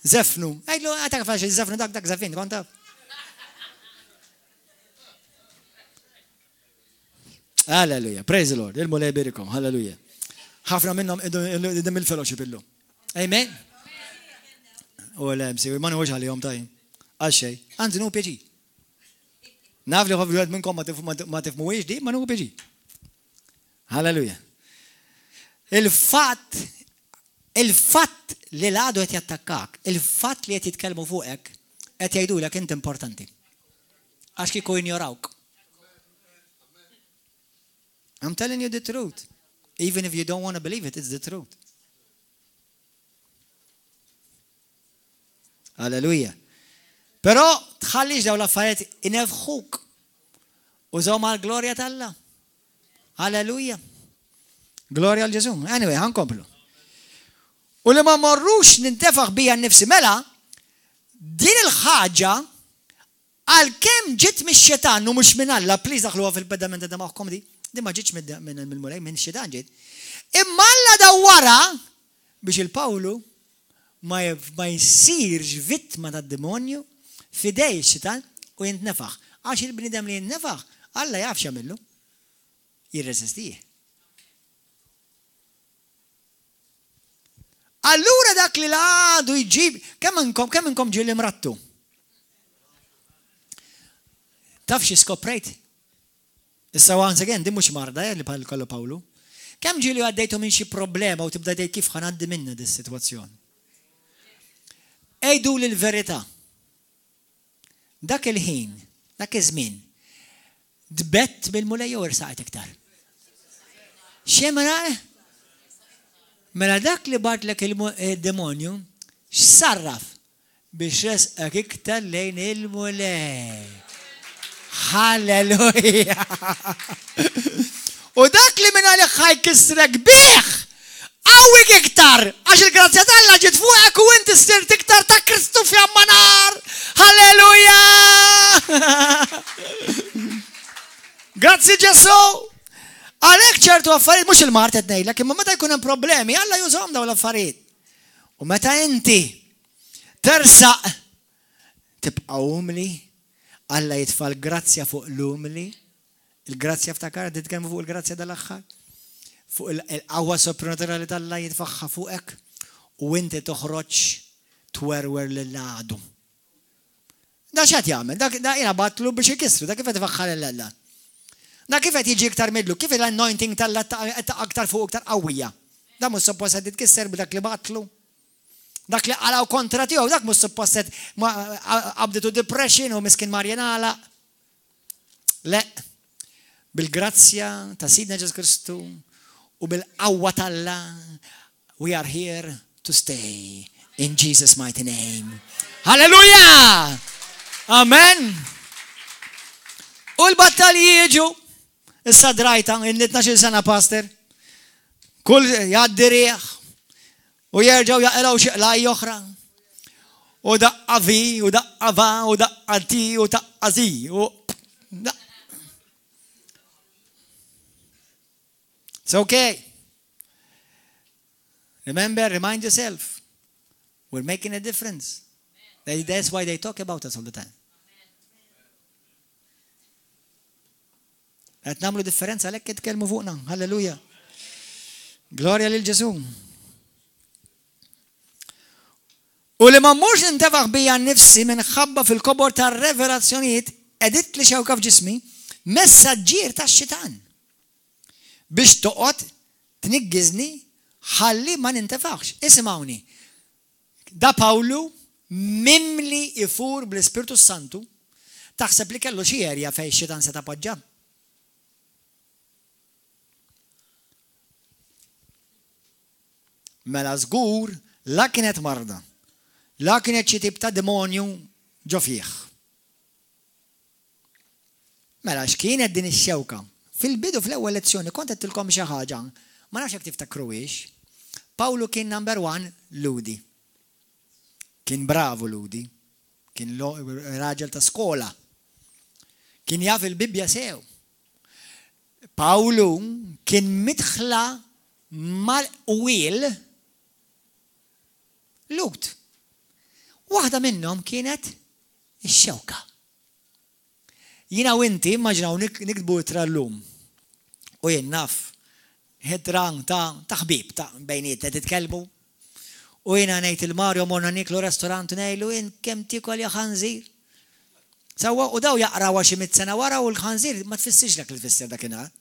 Zefnu. Għajlu, għatak faċi, zefnu dak zefin, konta. Halleluja, praise the Lord, il-mulej birikom, halleluja. ħafna minnom idem il-fellowship illu. Amen? U l-emsi, ma nħuġ għal-jom tajn. Għaxxej, għanzi nu pieċi. Naf li għavlu għed minnkom ma tifmu di, ma nu pieċi. Halleluja. Il-fatt li l-għadu għet jattakkak, il-fatt li għet jitkelmu fuqek, għet jajdu l-għak int importanti. Għax kiku ignorawk. I'm telling you the truth. Even if you don't want to believe it, it's the truth. Halleluja. Pero tħallix daw l-affarijiet inefħuk. Użaw ma l-glorja tal-Allah. Halleluja. Glorja l-Ġesu. Anyway, ħankomplu. U li ma morrux nintefaħ bija n-nifsi mela, din il-ħaġa għal kem ġit mix-xetan u mux minn Alla, please daħluha fil-pedament da maħkom di ma ġitx minn minn xetan ġit. Imma Alla dawwara biex il-Pawlu ma jsirx vittma tad-demonju fidej xetan u jintnefaħ. Għax il-bnidem li jintnefaħ, Alla jaf xamillu. Jirresistih. Allura dak li l-għadu jġib, kemm inkom ġili mrattu? Taf xi skoprejt? Issa once again, din mhux marda li kollu Pawlu. Kemm ġili għaddejtu minn xi problema u tibda dejt kif ħanaddi minna dis-sitwazzjoni. Ejdu l-verità. Dak il-ħin, dak iż-żmien, dbett bil-mulej jew irsaqet iktar. Xemra? Mela dak li batlek il-demonju, x'sarraf biex resqek iktar lejn il-mulej. Halleluja! U dak li minn għalek ħajkisrek bih, għawik iktar, għax il-grazzja tal-Alla ġit fuqek u inti stirt iktar ta' Kristu fjamma nar. Halleluja! Grazzi Ġesu! Għalek ċertu affarijiet, mux il-mart etnejlek, imma meta jkun hemm problemi, Alla jużhom daw l-affarijiet. U meta inti tersaq, tibqa' umli, Alla jitfa' l-grazzja fuq l-umli, il-grazzja ftakar, titkellmu fuq il-grazzja dal-aħħar, fuq il-qawwa soprannaturali tal-Alla jitfaħħa fuqek, u inti toħroġ twerwer lill-għadu. Da x'qed jagħmel, da jiena batlu biex ikissru, da kif qed ifaħħal lill-Alla. Da kif qed jiġi iktar midlu, kif l-anointing tal-Alla aktar fuq iktar qawwija. Da mhux suppost qed jitkisser b'dak li batlu. Dak li qalaw kontra tiegħu, dak mhux suppost qed qabditu depression u miskin marjenala. Le, bil-grazzja ta' Sidna Ġesu Kristu u bil-qawwa tal-Alla, we are here to stay in Jesus' mighty name. Hallelujah! Amen! U l-battalji jiġu, issa drajta, inni 12 sena pastor, kull jgħaddi rieħ, u jerġgħu jaqilgħu xiqlaj oħra. U daqqa vi, u daqqa va, u daqqa ti, u daqqa zi, It's okay. Remember, remind yourself, we're making a difference. That's why they talk about us all the time. Qed nagħmlu differenza għalhekk jitkellmu fuqna. Halleluja. Glorja lil Ġesu. U li ma mmurx intefaħ bija nnifsi minħabba fil-kobor tar-revelazzjonijiet qeditt li xewka f'ġismi messaġġier tax-xitan biex toqgħod tniggiżni ħalli ma nintefaħx. Isimgħuni. Da Pawlu mimli ifur bl-Ispirtu Santu taħseb li kellu xi erja fejn xitan se tappoġġa. Mela żgur la kienet marda, la kienet xi tip ta' demonju ġo fih. Mela x'kienet din ix-xewka? Fil-bidu fl-ewwel lezzjoni kont qedtilkom xi ħaġa, ma nafx jekk tiftakruhiex. Pawlu kien number 1 ludi. Kien bravu ludi. Kien raġel ta' skola. Kien jaf il-Bibja sew. Pawlu kien midħla mal-wil Lut. Waħda minnhom kienet ix-xewka. Jiena u inti immaġinaw nikdbu itra llum. U jien naf ħidrang ta' ħbib ta' bejnietna titkellmu. U jiena ngħid il-Mario morna niklu restorant ngħidu jien kemm tikol ja ħanżir. Sewwa u daw jaqrawha xi 100 sena wara u l-ħanżir ma tfissirx dak li tfisser dakinhar.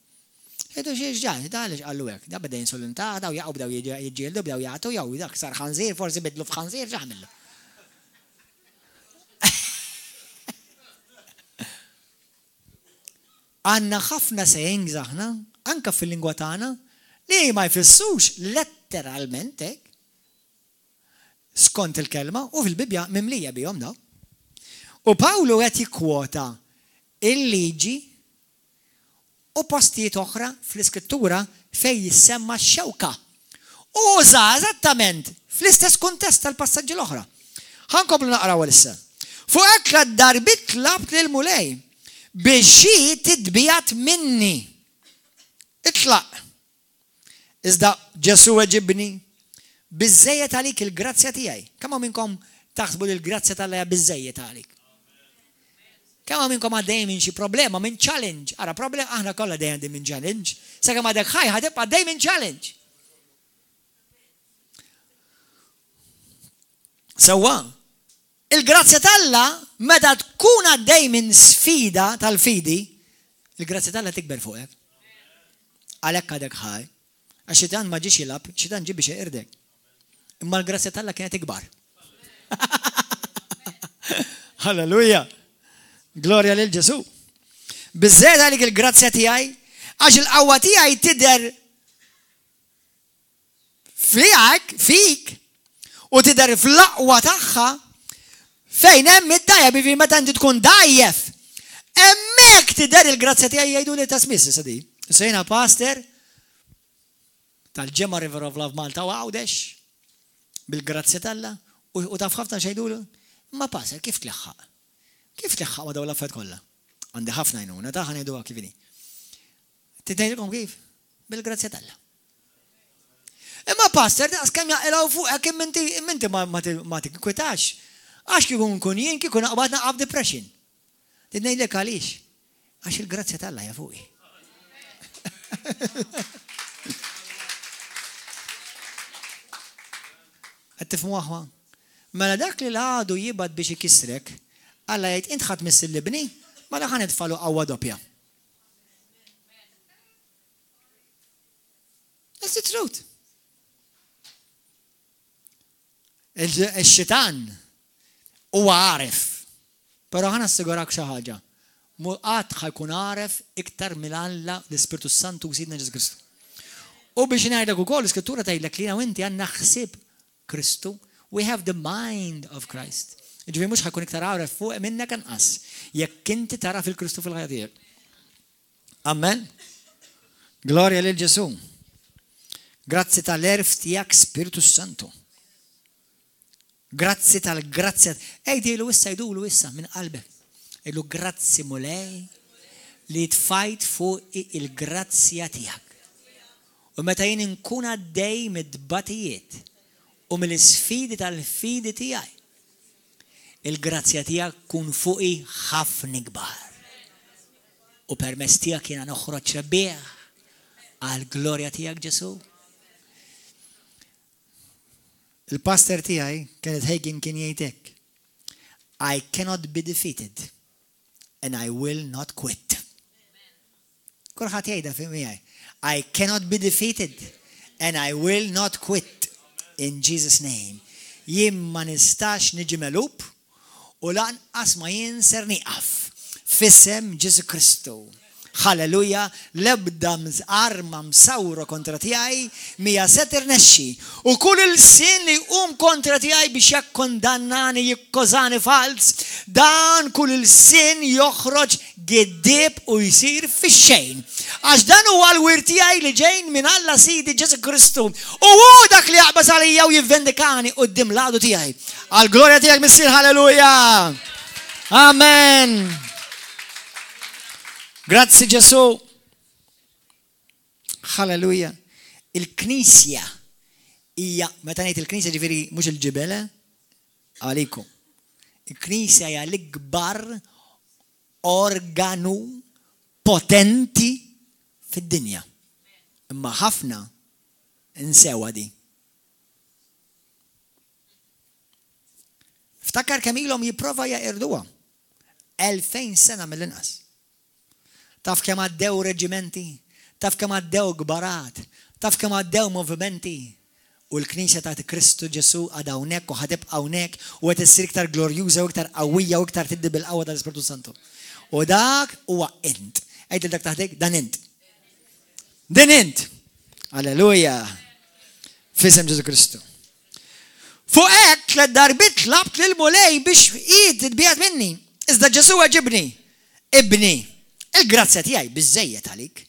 Ħedu xi ġġan, għaliex qallu hekk, da beda jinsulunta, daw jaqgħu bdew jiġġieldu, bdew jagħtu jew dak sar ħanżir, forsi bidlu f'ħanżir ġagħmillu. Għandna ħafna sayings aħna, anke fil-lingwa tagħna, li ma jfissux letteralment hekk. Skont il-kelma u fil-Bibja mimlija bihom daw. U Pawlu qed jikkwota il-liġi u postijiet oħra fl-iskrittura fejn jissemma x-xewka. U uża eżattament fl-istess kuntest tal-passaġġi l-oħra. Ħankomplu naqraw issa. Fuq hekk darbit tlabt lil mulej biex xi tidbijat minni. Itlaq. Iżda Ġesu weġibni biżejjed għalik il-grazzja tiegħi. Kemm minnkom taħsbu li l-grazzja tal-Alla biżejjed għalik? Kemm minnkom għaddej minn xi problema, minn challenge. Ara problema aħna kollha dejjem minn challenge. Sakemm għadek ħaj ħadibqa' għaddej minn challenge. Sewwa, il-grazzja tal-Alla meta tkun għaddej minn sfida tal-fidi, il-grazzja tal-Alla tikber fuqek. Għalhekk għadek ħaj. Għax xitan ma ġiex jilab, xitan ġi biex irdek. Imma l-grazzja tal-Alla kienet ikbar. Halleluja. Glorja lil Ġesu. Biżżejjed għalik il-grazzja tiegħi għax il-qawwa tiegħi tidher fik u tidher fl-aqwa tagħha fejn hemm id-dajja bifi meta inti tkun dajjef. Hemmhekk tidher il-grazzja tiegħi jgħidu li ta' smiss issa di. Sejna pastor tal-Ġemma River of Love Malta u Għawdex bil-grazzja tal-Alla u taf ħafna xejdulu. Ma pastor kif tleħħaq? Kif tleħħaq ma daw l-affarijiet kollha? Għandi ħafna jnuna ta' ħanejduha kif inhi. Tidejlkom kif? Bil-grazzja tal-Alla. Imma pastor daqs kemm jaqilgħu fuqek inti ma tikkwitax. Għax kieku nkun jien kieku naqbad naqab depression. Tidnejlek għaliex? Għax il-grazzja tal-Alla hija fuqi. Qed tifhmu aħwa? Mela dak li l-għadu jibad biex ikissrek, Alla jgħid int ħadd miss il-libni, mela ħan idfalu qawwa doppja. That's the truth. il-xitan huwa għaref. Però ħana assigurak xi ħaġa. Qatt ħajkun għaref iktar mill-Alla l-Ispiritu Santu u Sidna Ġesu Kristu. U biex ngħidlek ukoll l-Iskrittura tgħidlek li jiena u inti għandna ħsieb Kristu. We have the mind of Christ. Ġifieri mhux ħajkun iktar għaref fuq minnek anqas. Jekk inti tara fil-Kristu fil-ħajja tiegħek. Amen. Glorja lil Ġesu. Grazzi tal-erf tiegħek Spiritu Santu. Grazzi tal-grazzja. Ejdilu issa, jdulu issa minn qalbek. Ejlu grazzi mulej li tfajt fuq il-grazzja tiegħek. U meta jien inkun għaddej mid-batijiet u mill-sfidi tal-fidi tiegħi, il-grazzja tiegħek kun fuqi ħafna kbar. U permezz tiegħek jiena noħroġ rebbieħ għall-glorja tiegħek Ġesu. Il-pastor tiegħi Kenneth Hagin kien jgħidek, I cannot be defeated and I will not quit. Kulħadd jgħidha fi miegħi. I cannot be defeated and I will not quit in Jesus name. Jien ma nistax niġi melub u lanqas ma jinser nieqaf f'isem Ġesu Kristu. Halleluja, l-ebda arma msawra kontra tiegħi mija se tirnexxi. U kull il-sin li kontra tiegħi biex jakkondannani jikkożani fals, dan kull il-sin joħroġ giddib u jsir fix-xejn. Għax dan huwa l-wir tiegħi li ġejn minn Alla Sidi Ġesu Kristu. U hu dak li jaqbas għalija u jivvendikani quddiem l-għadu tiegħi. Għall-glorja tiegħek missier, halleluja. Amen. Grazzi Ġesu. Halleluja. Il-Knisja hija, meta ngħid il-Knisja ġifieri mhux il-ġibel għalikom. Il-Knisja hija l-ikbar organu potenti fid-dinja. Imma ħafna insewa di. Ftakar kemm ilhom jipprova jaqirduha. 2000 sena mill-inqas. Taf kemm għaddew reġimenti, taf kemm għaddew gbarat, taf kemm għaddew movimenti. U l-Knisja ta' Kristu Ġesu għadha hawnhekk u ħadibqa' hawnhekk u qed issir iktar glorjuża u iktar qawwija u iktar tiddi bil-qawwa tal-Ispiritu Santu. U dak huwa int. Għid dak taħdek dan int. Din int. Alleluja. F'isem Ġesu Kristu. Fuq hekk tliet darbit tlabt lil mulej biex id titbijat minni. Iżda Ġesu ġibni. Ibni. Il-grazzja tiegħi biżejjed għalik.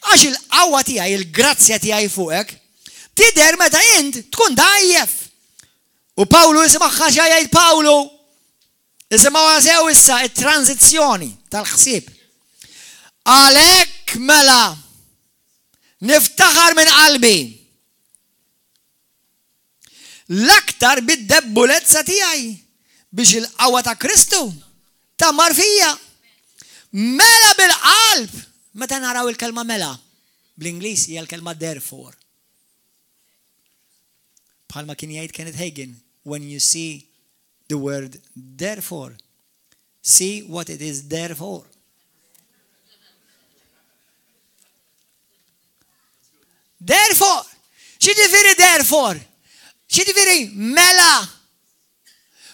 Għax il-qawwa tiegħi, il-grazzja tiegħi fuqek, tidher meta int tkun dajjef. U Pawlu jisimgħha jgħid Pawlu. Isimgħuha sew issa it-tranzizzjoni tal-ħsieb. Għalhekk mela niftaħar minn qalbi l-aktar bid-debbulezza tiegħi biex il-qawwa ta' Kristu tammar fija. Mela bil-qalb. Meta naraw il-kelma mela, bl-Ingliż hija l-kelma therefore. Bħalma kien jgħid Kenneth Hagin, when you see the word therefore, see what it is there for. Therefore, x'jiġifieri therefore? X'jiġifieri mela?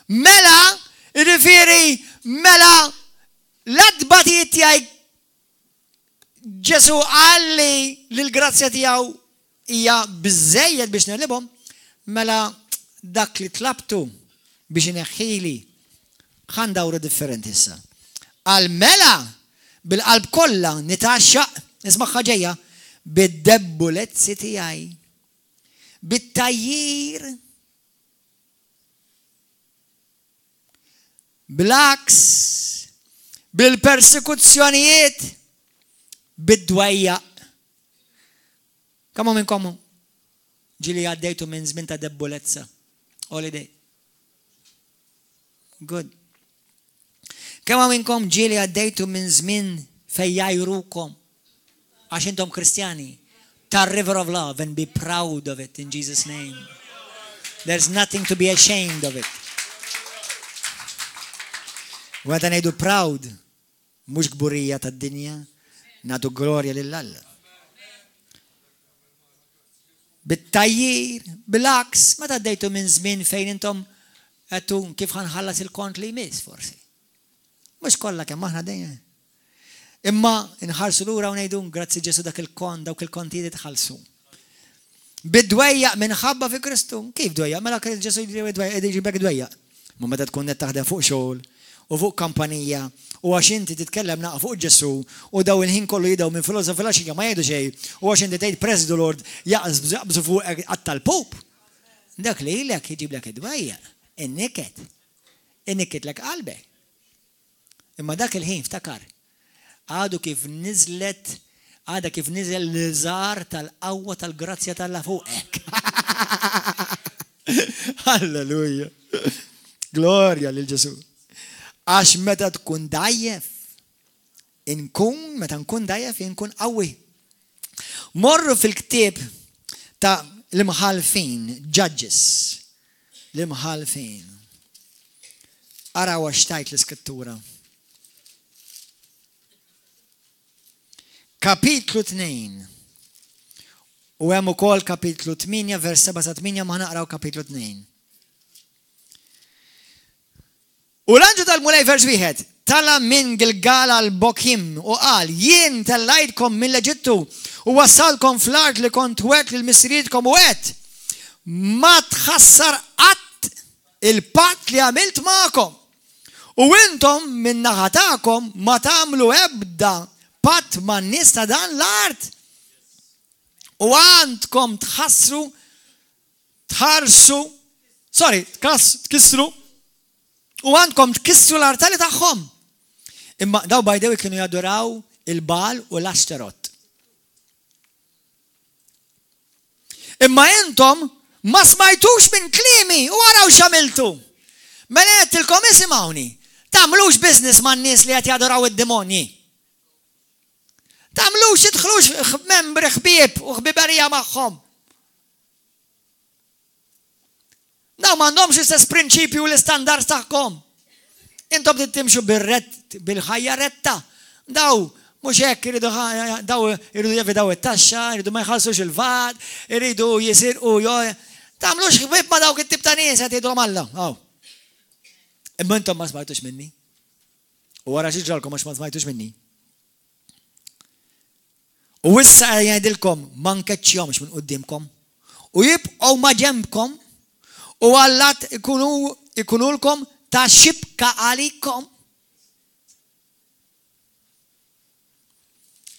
Mela, jiġifieri mela l-adbatijiet tiegħi Ġesu għalli l-grazzja tiegħu hija biżejjed biex nirlibhom, mela dak li tlabtu biex ineħħili ħan dawru differenti issa. Għal mela bil-qalb kollha nitaxxaq, ismagħha ġejja, bid-debbulezzi tiegħi, bit-tajjir, bil-aks, bil-persekuzzjonijiet, bid-dwejja. Kamu minnkom ġili għaddejtu minn żmien ta' debbulezza? Holiday. Good. Kamu minnkom ġili għaddejtu minn żmien fejn jajrukom għax intom Kristjani? Ta' river of love and be proud of it in Jesus' name. There's nothing to be ashamed of it. Għada ngħidu proud, mhux gburija tad-dinja, nagħtu glorja lil Alla. bit-tajjir, bil-aks, ma taddejtu minn żmien fejn intom għattu kif ħanħallas il-kont li jmiss forsi. Mux kollha kemm aħna dejjem. Imma inħarsu lura u ngħidu grazzi Ġesu dak il-kont, dawk il-kontijiet itħallsu. Bid-dwejjaq minħabba fi Kristu. Kif dwejjaq? Mela Ġesu jġibek dwejjaq. Ma meta tkun qed taħdem fuq xogħol u fuq kampanija u għax inti titkellem naqa fuq Ġesu u daw il-ħin kollu jidaw minn filosofi filgħaxija ma jgħidu xejn u għax inti tgħid Praise the Lord jaqbżu fuq qatt tal-Pop. Dak li ilek jiġiblek id-dwejjaq. Inniket lek qalbek. Imma dak il-ħin ftakar. Għada kif niżel l-żar tal-qawwa tal-grazzja tal-la fuqek. Halleluja. Glorja lil Ġesu. Għax meta tkun dajjef, meta nkun dajjef, nkun qawwi. Morru fil-ktieb ta' l-imħalfin, Judges, l-imħalfin. Araw għax tajt l-iskrittura. Kapitlu 2. U hemm ukoll kapitlu 8, vers 7-8 ma naqraw kapitlu 2. U l-anġu tal-mulej vers 1 tala minn Gilgal għal Bokim u qal jien tellajtkom mill Eġittu u wassalkom fl-art li kont wet lil misrietkom u wet ma tħassar qatt il-patt li għamilt magħkom. U intom minn naħatakom ma tagħmlu ebda patt man nies ta' dan l-art. U għandkom tkissru u għandkom tkissru l-artali tagħhom. Imma daw bajdew kienu jadoraw il-Baal u l-Ashtarot. Imma intom ma smajtux minn klimi u għaraw xamiltu. Mela qedtilkom isimgħuni, tagħmlux business man nies li qed jadoraw id-demonji. Tagħmlux idħlux membri ħbieb u ħbiberija magħhom. Daw m'għandhomx l-istess prinċipju u l-istandards tagħhom. Intom tittimxu bil-ħajja retta. Daw mhux hekk iridu jevidaw it-taxxa, iridu ma jħallsux il-vat, iridu jisirqu tagħmlux ħbieb ma' dawk it-tip ta' nies qed jgħidulhom Alla. Imma intom ma smajtux minni. U wara xi ġralkom għax ma smajtux minni. U issa jgħidilkom ma nkeċċjomx minn qudiemkom u jibqgħu ma' ġembkom u Allat ikunulkom ta' xibka għalikom.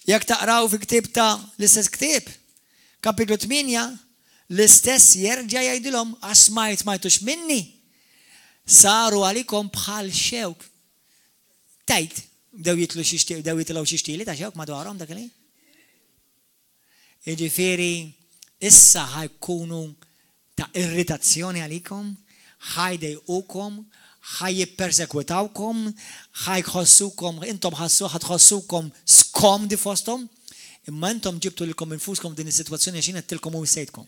Jekk taqraw fi ktieb ta' l-istess ktieb, kapitlu 8, l-istess jerġa' jgħidilhom għax smajtux minni. Saru għalikom bħal xewk. Tajt, dew jitlgħu xi xtieli ta' xewk madwarhom dak li. Jiġifieri issa ħajkunu ta' irritazzjoni għalikom, ħajdejqukom, ħajjippersekwitawkom, ħajħossukom, intom ħatħossukom skomdi fosthom, imma intom ġibtu lilkom infuskom din is-sitwazzjoni għax qedtilkom u nsejtkom.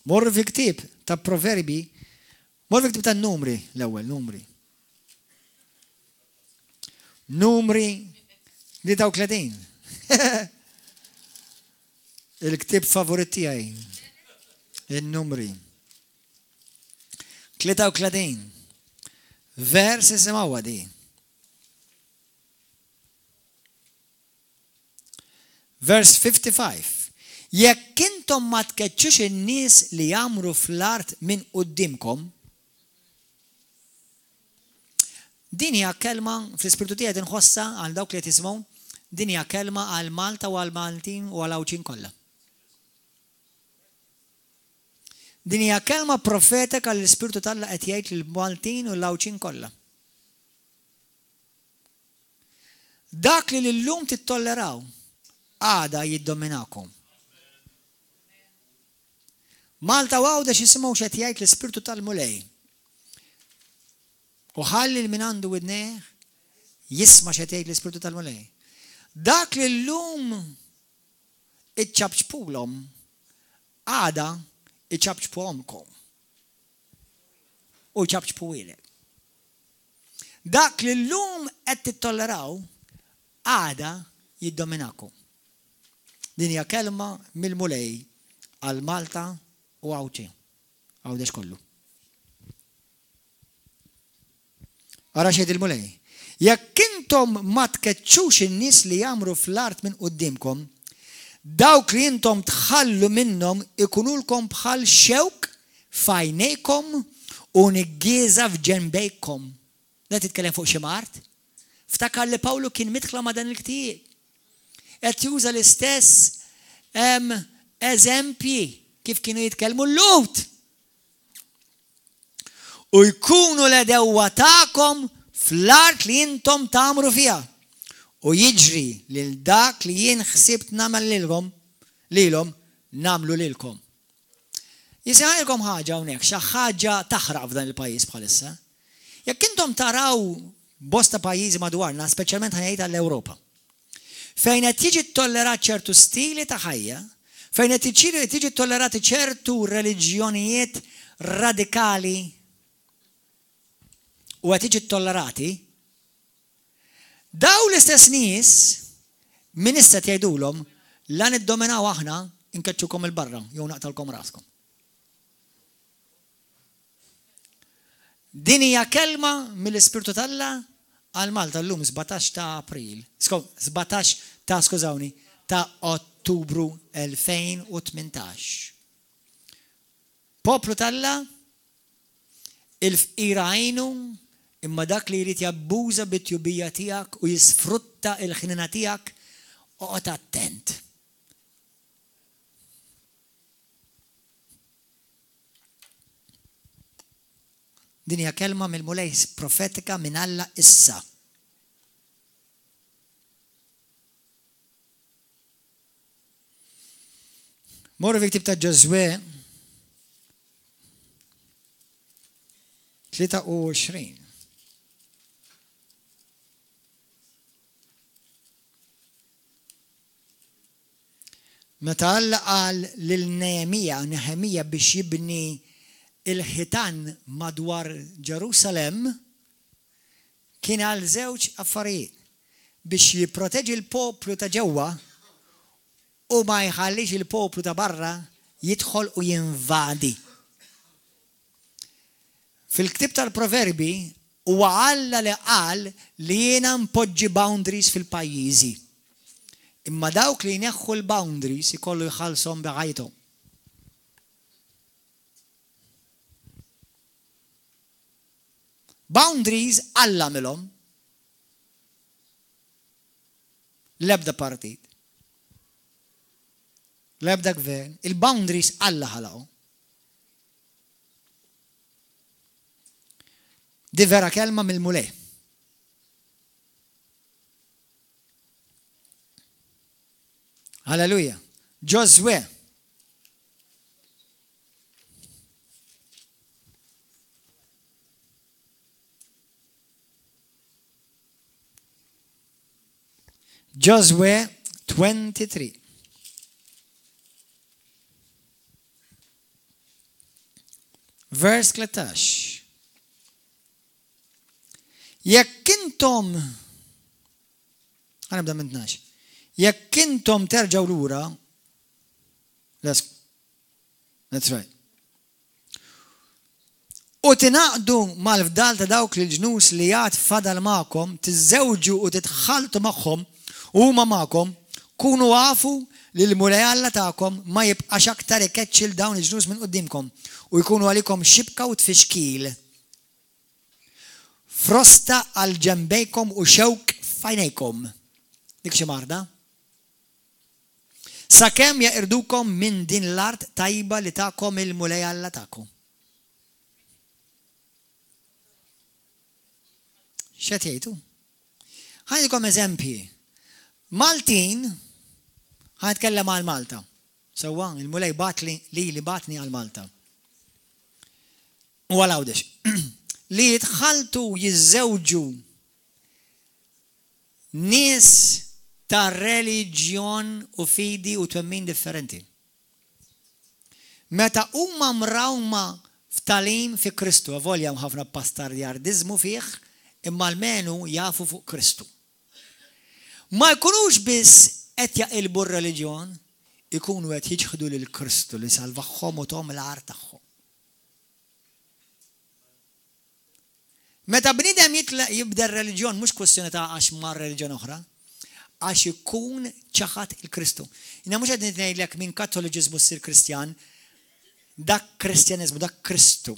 Morru fi ktieb ta' Proverbi, morru fi ktieb ta' Numri l-ewwel, Numri 33. Il-ktieb favorit tiegħi. Il-Numri. 33. Vers isimgħuha di. Vers 55. Jekk intom ma tkeċċux in-nies li jagħmlu fl-art minn qudiemkom, din hija kelma fl-ispirtu tiegħi tinħossa għal dawk li qed jisimgħu, din hija kelma għal Malta u għal Maltin u għal Awċin kollha. Din hija kelma profetika l-Ispirtu tal-Alla qed jgħid lill-Maltin u l-Awċin kollha. Dak li llum tittolleraw għada jiddominakom. Malta u għawda x'jisimgħu x'qed jgħid l-Ispirtu tal-Mulej. U ħalli l min għandu widnejh jisma' x'qed jgħid l-Ispirtu tal-Mulej. Dak li llum iċċabċpulhom għada iċabċpuhomkom u iċabċpu ilek. Dak li llum qed tittolleraw għada jiddominakom. Din hija kelma mill-mulej għal Malta u għawċi. Għawdex kollu. Ara xejn il-mulej. Jekk intom ma tkeċċux in-nies li jagħmlu fl-art minn qudiemkom, dawk li intom tħallu minnhom ikunulkom bħal xewk f'għajnejkom u niggieza f'ġenbejkom. Da titkellem fuq xi mart? Ftakar li Pawlu kien midħla ma' dan il-ktieb. Qed juża l-istess eżempji kif kienu jitkellmu l-Lut. U jkunu l-edewwa tagħkom fl-art li intom tagħmlu fiha. U jiġri lil dak li jien ħsibt nagħmel lilhom nagħmlu lilkom. Jisajlkom ħaġa hawnhekk, xi ħaġa taħraq f'dan il-pajjiż bħalissa. Jekk intom taraw bosta pajjiżi madwarna, speċjalment ħajjejt għall-Ewropa, fejn qed jiġi tollerat ċertu stili ta' ħajja, fejn qed tiġi tollerati ċertu reliġjonijiet radikali u qed jiġi tollerati, daw l-istess nies min issa tgħidulhom la niddominaw aħna inkeċċukom il-barra jew naqtalkom raskom. Din hija kelma mill-Ispirtu tal-Alla għal Malta llum 17 ta' April. 17 ta' Ottubru 2018. Poplu tal-Alla il-fqira għajnu imma dak li jrid jabbuża bit-tjubija tiegħek u jisfrutta l-ħnina tiegħek oqgħod attent. Din hija kelma mill-mulej profetika minn Alla issa. Morru fi ktib ta' Ġoswe 23. Meta Alla qal lil Nehemija biex jibni il-ħitan madwar Ġerusalem, kien għal żewġ affarijiet biex jipproteġi l-poplu ta' ġewwa u ma jħallix il-poplu ta' barra jidħol u jinvadi. Fil-ktib tal-Proverbi huwa Alla li qal li jiena mpoġġi boundaries fil-pajjiżi. Imma dawk li jneħħu l-boundaries ikollu jħallshom b'ħajthom. Boundaries Alla għamilhom. L-ebda partit. L-ebda gvern. Il-boundaries Alla ħalaqu. Di vera kelma mill-mulej. Halleluja. Ġoswe. Ġoswe 23. Vers 13. Jekk intom ħanibda minn 12. Jekk intom terġgħu lura, that's right. U tinaqdu mal-fdal ta' dawk l-ġnus li jgħat fadal magħkom, tiżżewġu u titħaltu magħhom u huma magħkom, kunu għafu li l-mulej Alla tagħkom ma jibqax aktar ikeċċil dawn il-ġnus minn qudiemkom u jkunu għalikom xibka u tfixkil. Frosta għal ġembejkom u xewk f'għajnejkom. Dik xi marda. Sakemm jaqirdukom minn din l-art tajba li tagħkom il-mulej Alla tagħkom. X'qed jgħidu? Ħajdikom eżempji. Maltin ħatkellem għal Malta. Sewwa, il-mulej batli li batni għal Malta. U għal-għawdex. Li jitħaltu jiżżewġu nies ta' reliġjon u fidi u twemmin differenti. Meta huma mrawma f'talim fi Kristu, avolja ħafna pastarjardizmu fih, imma almenu jafu fuq Kristu. Ma jkunux biss qed jaqilbu r-reliġjon, ikunu qed jiġħdu lil Kristu li salvahom u tom l-għar tagħhom. Meta bniedem jibda r-reliġjon mhux kwestjoni ta' għax mar reliġjon oħra, għax ikun ċaħat il-Kristu. Jina mhux qed ngħidlek min Kattoliċiżmu ssir Kristjan, dak Kristjaneżmu, dak Kristu.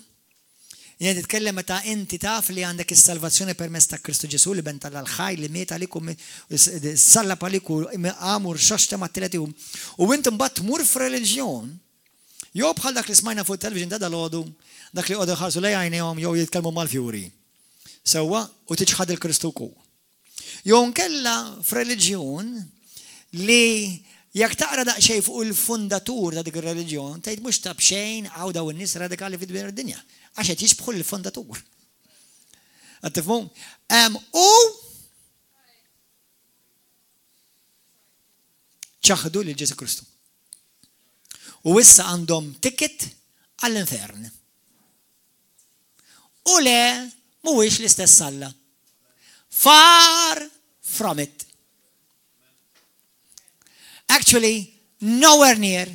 Jien titkellem meta inti taf li għandek is-salvazzjoni permezz ta' Kristu Ġesu li ben tal-ħaj li miet għalikum sallab għalikum għamur xoxta ma' t-tiletihum. U inti mbagħad tmur f'reliġjon, jew bħal dak li smajna fuq television ta' dal-għodu, dak li għodu ħarsu lej għajnejhom jew jitkellmu mal-fjuri. Sewwa u tiġħad il-Kristu wkoll. Jew nkella f'reliġjon li jekk taqra daqsxejn fuq il-fundatur ta' dik ir-reliġjon, tgħid mhux tab xejn għaw daw in-nies radikali fid-dinja. Għax qed jixbħu l-fondatur. Qed tifhmu? U ċaħdu lil Ġesu Kristu. U issa għandhom ticket għall-infern. U le mhuwiex l-istess Alla. Far from it. Actually, nowhere near.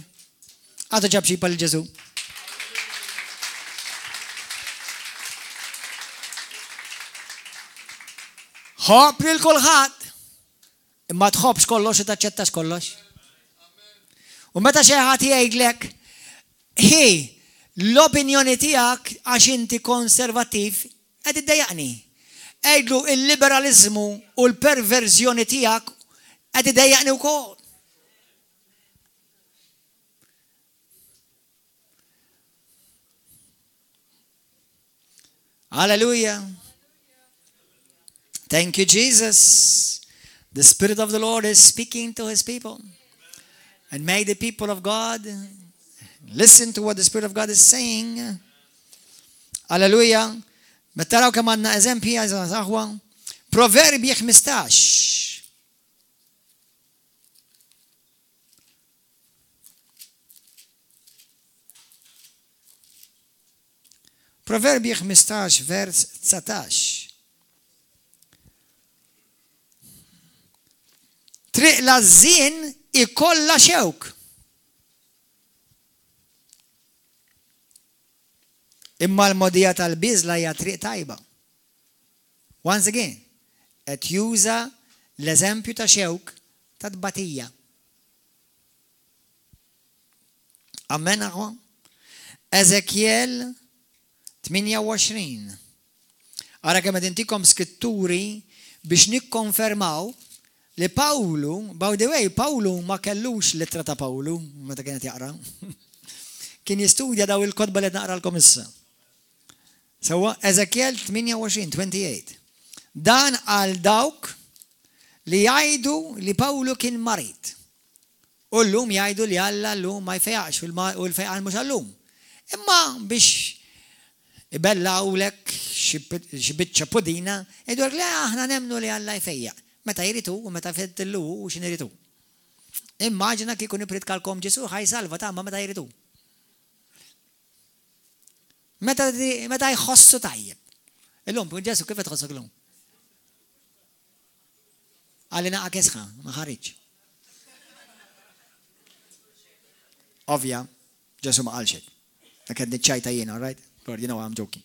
Għadu ġab xipa l-Ġesu. Ħobri l-kulħadd, imma tħobbx kollox u taċċettax kollox. U meta xi ħadd jgħidlek, l-opinjoni tiegħek għax inti konservattiv qed iddejjaqni. Għidlu il-liberalizmu u l-perverżjoni tiegħek qed iddejjaqni wkoll. Hallelujah. Thank you, Jesus. The Spirit of the Lord is speaking to His people. And may the people of God listen to what the Spirit of God is saying. Hallelujah. Mettaraw kemm għandna eżempji għażaħwa. Proverbi 15. Proverbi 15, vers 19. Triq l-żien ikolla xewk. Imma l-modija tal-biżla hija triq tajba. Once again, qed juża l-eżempju ta' xewk ta' tbatija. Amen aħwa. Ezekiel 28. Ara kemm qed intikom skritturi biex nikkonfermaw li Pawlu, by the way, Pawlu ma kellux littra ta' Pawlu, meta kienet jaqra. Kien jistudja daw il-kodba li naqralkom issa. Sewwa Ezekiel 28. Dan għal dawk li jgħidu li Pawlu kien marit. U llum jgħidu li Alla llum ma jfejaqx u l-fejqan mhux għallum. Imma biex ibellawlek xi biċċa pudina, jgħidu li aħna nemnu li Alla jfejjaq. Meta jiritu u meta fettillu u xin jiritu. Immaġina kieku nipritkalkom Ġesu ħaj salva ta' ma meta jiritu. Meta jħossu tajjeb. Illum, Ġesu kif tħossu l-lum? Għalli naqa kesħa, ma ħarriċ. Ovvja, Ġesu ma qalxek. Dak għed nitċajta jiena, right? Lord, you know I'm joking.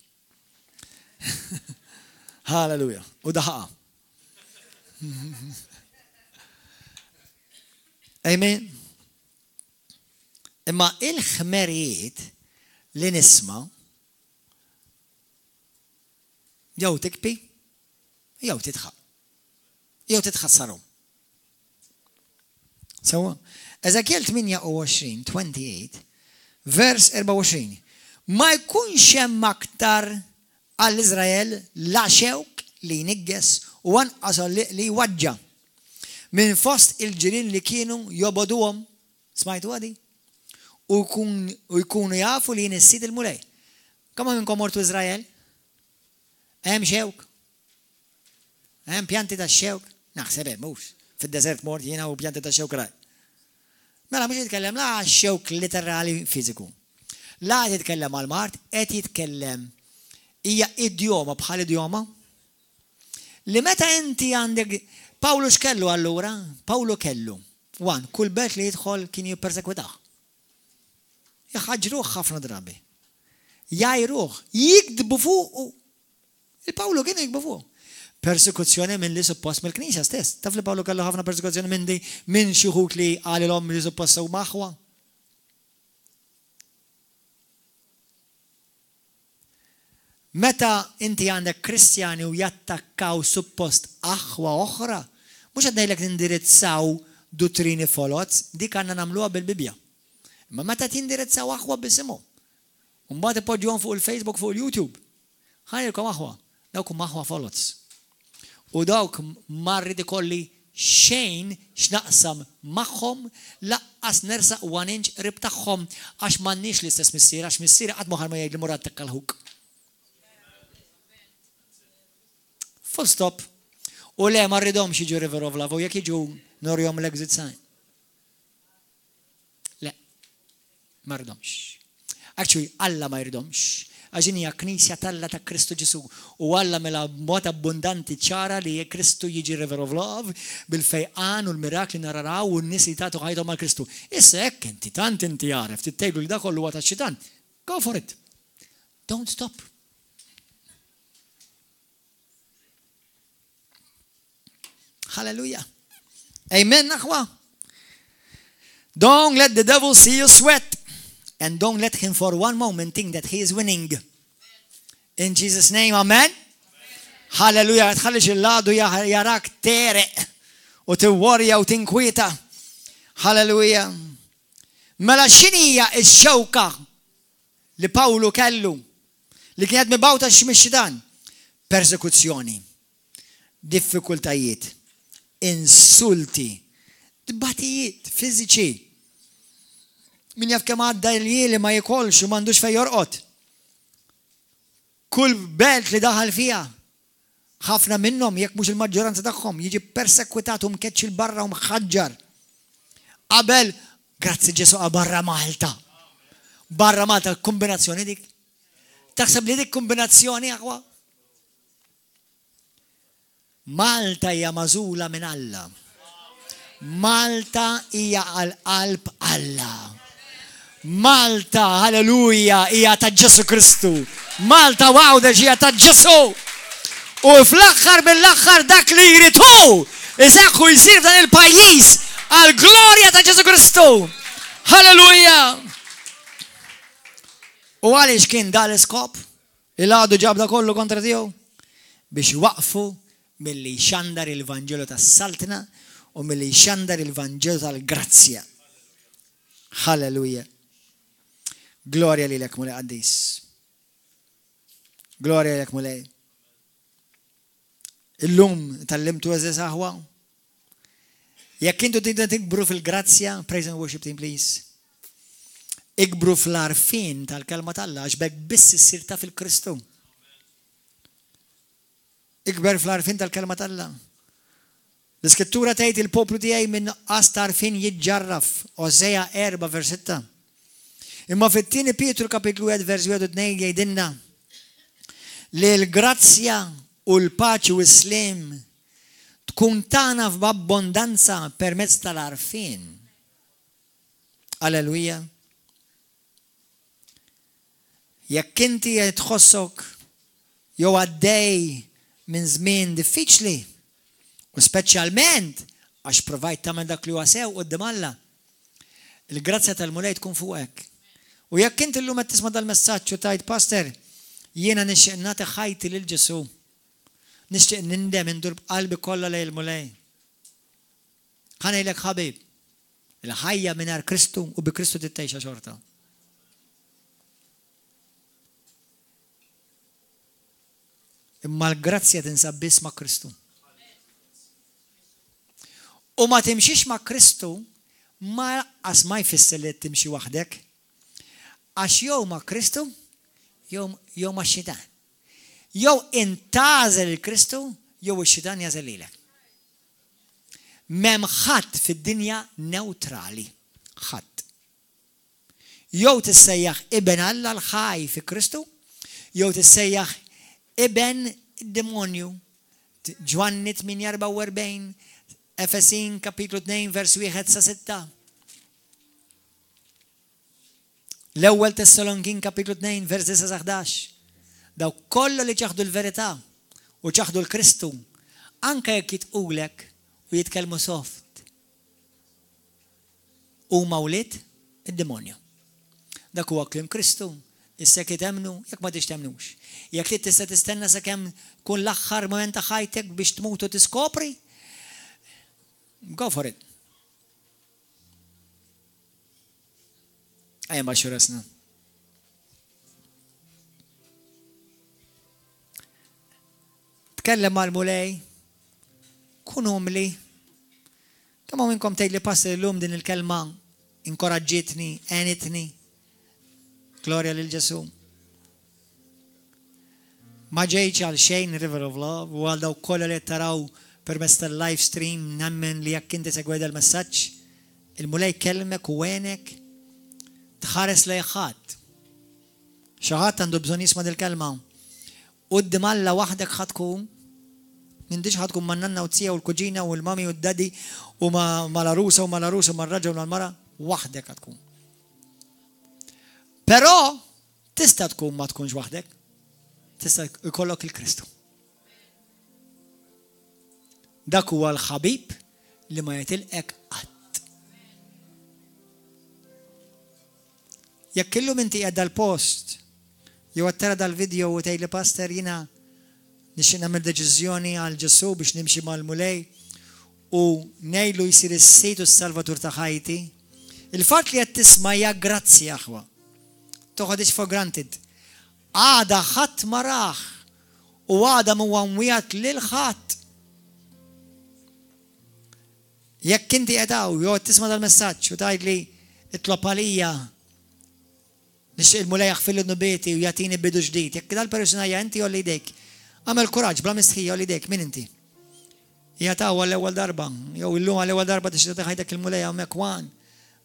Hallelujah. U daħaqa. Amen. Imma il-ħmerijiet li nisma jew tikpi jew titħassarom. Sewwa Ezekiel 28, vers 24. Ma jkunx hemm aktar għall-Iżrael la xewk li nigges u anqas li waġġa minn fost il-ġirien li kienu joboduhom, smajtu għadi? U jkunu jafu li jinissid il-mulej. Kemm minnkom mortu Iżrael? Hemm xewk? Hemm pjanti ta' xewk? Naħseb hemm mhux. Fid-deżert mort jiena u pjanti ta' xewk raj. Mela mhux jitkellem la xewk literali fiżiku. La jitkellem għal-mart, qed jitkellem hija idjoma bħal idjoma. Li meta inti għandek Pawlu x'kellu allura? Pawlu kellu 1. Kull bet li jidħol kien jippersekwitaħ. Jħaġruħ ħafna drabi. Jajruħ, jikdbu fuq. Il-Pawlu kienu jikdbu fuq. Persekuzzjoni minn li suppost mill-Knisja stess. Taf li Pawlu kellu ħafna persekuzzjoni minn xi wħud li għalilhom li suppost sew maħwa. Meta inti għandek Kristjani u jattakkaw suppost aħwa oħra, mhux qed ngħidlek nindirizzaw dottrini folots, dik għandna nagħmluha bil-Bibja. Ma meta tindirizzaw aħwa bisimhom. Mbagħad ipoġġuhom fuq il-Facebook, fuq il-YouTube. Ħajrkom aħwa, dawk huma aħwa folots. U dawk ma rrid ikolli xejn x'naqsam magħhom laqqas nersaq 1 inch qrib tagħhom għax m'għandniex l-istess missier għax missier qatt ma ħarma jgħid li murad takka l-ħuk. Full stop. U le ma rridhomx jiġu River of Love u jekk jiġu norjhom l-exit sign. Le. Ma rridhomx. Actually, Alla ma jridhomx. Għaxin hija Knisja tal-Alla ta' Kristu Ġesu u Alla mela b'mod abbundanti ċara li Kristu jiġi River of Love bil-fejqan u l-mirakli nararaw u n-nies li tagħtu ħajthom mal Kristu. Issa hekk inti tant inti jaref tittejlu li dak kollu huwa tax-xitan. Go for it. Don't stop. Hallelujah. Amen, aħwa. Don't let the devil see you sweat. And don't let him for one moment think that he is winning. In Jesus' name, amen. Hallelujah. Tħallix il-ladu jarak tereq u tiworja u tinkwieta. Hallelujah. Mela xinija il-xewka li Pawlu kellu li kienet mibawta x'mix-xitan? Persekuzzjoni, diffikultajiet, insulti, dbatijiet fiżiċi. Min jaf kemm għadda li ma jikolx u m'għandux fejn jorqod. Kull belt li daħal fija, ħafna minnhom jekk mhux il-maġġoranza tagħhom jiġi persekwitat u mkeċċ il-barra u mħaġġar. Qabel, grazzi Ġesu barra Malta. Barra Malta, kombinazzjoni dik. Taħseb li dik kombinazzjoni aħwa? Malta hija mażula minn Alla. Malta hija għal-qalb Alla. Malta, halleluja, hija ta' Ġesu Kristu. Malta wawdex hija ta' Ġesu. U fl-aħħar mill-aħħar dak li jritu iseħħu jsir dan il-pajjiż għall-glorja ta' Ġesu Kristu. Halleluja. U għaliex kien dal-iskop? Il-għadu ġabda kollu kontra tiegħu biex waqfu milli xandar il-Vanġelu tas-saltna u milli xandar il-Vanġelu tal-grazzja. Halleluja. Gloria lilek mulej qaddis. Gloria lilek mulej. Illum tallimtu eżis aħwa. Jekk intu tidda tikbru fil-grazzja, praise and worship team please. Ikbru fl-arfin tal-kelma tal-Alla għax bekk biss issir ta' fil-Kristu. Ikber fl-arfin tal-kelma tal-Alla. L-Iskrittura tgħid il-poplu tiegħi minn qas tarfin jiġġarraf. Osea 4 vers 6. Imma fit-tieni Pietru kapitlu 1 vers 2 jgħidilna li l-grazzja u l-paċi u s-slim tkun tagħna f'abbondanza permezz tal-arfin. Alleluja. Jekk inti tħossok jew għaddej minn żmien diffiċli u speċjalment għax provajt tagħmel dak li huwa sew quddiem Alla, il-grazzja tal-mulej tkun fuqek. U jekk inti llum qed tisma' dal-messaġġ u tgħid Pastor, jiena nixtieq nagħti ħajti lil Ġesu. Nixtieq nindem indur b'qalbi kollha lejn il-mulej. Ħanejlek ħabib, il-ħajja mingħajr Kristu u bi Kristu tittgħixha xorta. Imma l-grazzja tinsab biss ma' Kristu. U ma timxix ma' Kristu ma ma jfisser li timxi waħdek. Għax jew ma' Kristu jew ma' xitan. Jew intażel il-Kristu jew ix-xitan jażel lilek. M'hemm ħadd fid-dinja neutrali. Ħadd. Jew tissejjaħ iben Alla l-ħaj fi Kristu, jew tissejjaħ iben demonju. Ġwanni 8:44 Efesin kapitlu 2 vers 1-6. L-ewwel Tessalonikin kapitlu 2 vers 9-11. Daw kollu li ċaħdu l-verità u ċaħdu l-Kristu anke jekk jitqulek u jitkellmu soft. U mawlid id-demonju. Dak huwa kliem Kristu. Issa jekk temnu, jekk ma tix temnux. Jekk li tista' tistenna sakemm kun l-aħħar moment ta' ħajtek biex tmutu tiskopri, go for it. Ejja baxxu rasna. Tkellem mal-mulej, kun umli. Kemm minnkom tgħidli passer illum din il-kelma inkoraġġitni, għenitni. Gloria lil Ġesu. Ma ġejċ għal xejn River of Love u għal daw kollha li taraw permezz tal-live stream nemmen li jekk inti segweda l-messaġġ, il-mulej kelmek u għenek tħares lej ħadd. Xi ħadd għandu bżonn jisma' dil-kelma. Quddiem Alla waħdek ħadkun, m'intix ħadkun man-nanna u t-tija u l-kuġina u l-mami u d-dadi u mal-arusa u mal-arusa u mal-raġel u mal-mara, waħdek ħadkun. Però tista' tkun ma tkunx waħdek. Tista' jkollok il-Kristu. Dak huwa l-ħabib li ma jitilqek qatt. Jekk illum inti qiegħed dal-post jew qed tara dal-video u tgħidli pastor jiena nixtieq nagħmel deċiżjoni għal Ġesu biex nimxi mal-mulej u ngħidlu jsir is-Sejt u s-Salvatur ta' ħajti, il-fatt li qed tisma' hija grazzi aħwa. Toħodix for granted. Għada ħadd maraħ u għada huwa mwijat lil ħadd. Jekk inti qedaw jew tisma' dal-messaġġ u tgħidli itlob għalija nixtieq il-mulej jaħfil nubieti u jagħtini bidu ġdid. Jekk dal-persuna hija inti jolli jdejk. Għamel kuraġġ bla mistħija jolli jdejk min inti. Jagħtaw għall-ewwel darba jew illum għall-ewwel darba tixtieq ħajtek il-mulej hawnhekk wan.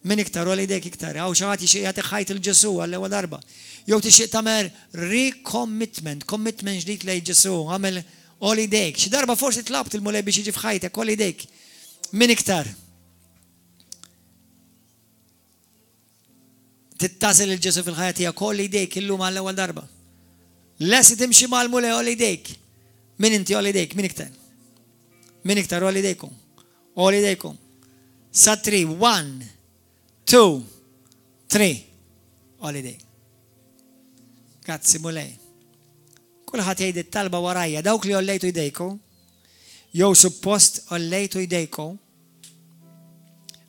Min iktar u l-idejk iktar, għaw xaħat jixieq jagħti ħajt il-Ġesu għall-ewwel darba. Jew tixtieq tagħmel recommitment, commitment ġdid lejn Ġesu, għamel all idejk. Xi darba forsi tlabt il-mulej biex jiġi f'ħajtek all idejk. Min iktar? Tittasil il-Ġesu fil-ħajja tiegħek all idejk illum għall-ewwel darba. Lesi timxi mal-mulej all idejk. Min inti all idejk, min iktar? Min iktar all idejkom? All idejkom. Sa 3, 1, 2, 3. Holiday. Grazzi mulej. Kulħadd jgħid it-talba warajja dawk li ollejtu jdejkom, jew suppost ollejtu jdejkom.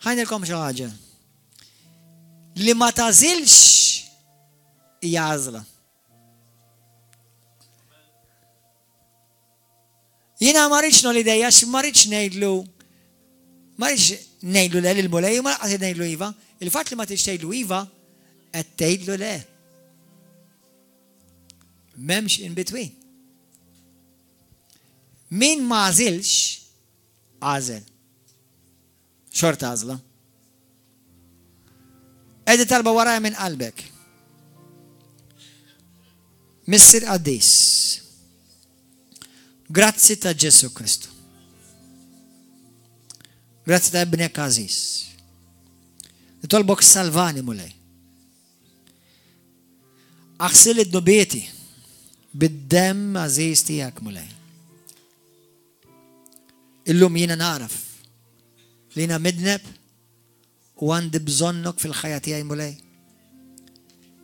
Ħajnilkom xi ħaġa. Li ma tażilx hija għażla. Jiena ma rridx nolidej għax ma rridx ngħidlu l-mulej u ma laqas ngħidlu iva. Il-fatt li ma tix tgħidlu iva qed tgħidlu le. M'hemmx in between. Min ma għażilx għażel. Xort għażla. Qegħdi talba warajja minn qalbek. Missier Qaddis. Grazzi ta' Ġesu Kristu. Grazzi ta' ibnek Aziz. Nitolbok salvani mulej. Aħsil id-dubieti bid-dem Aziz tijak mulej. Illum jina naraf li jina midneb u għandi bżonnok fil-ħajja tijaj mulej.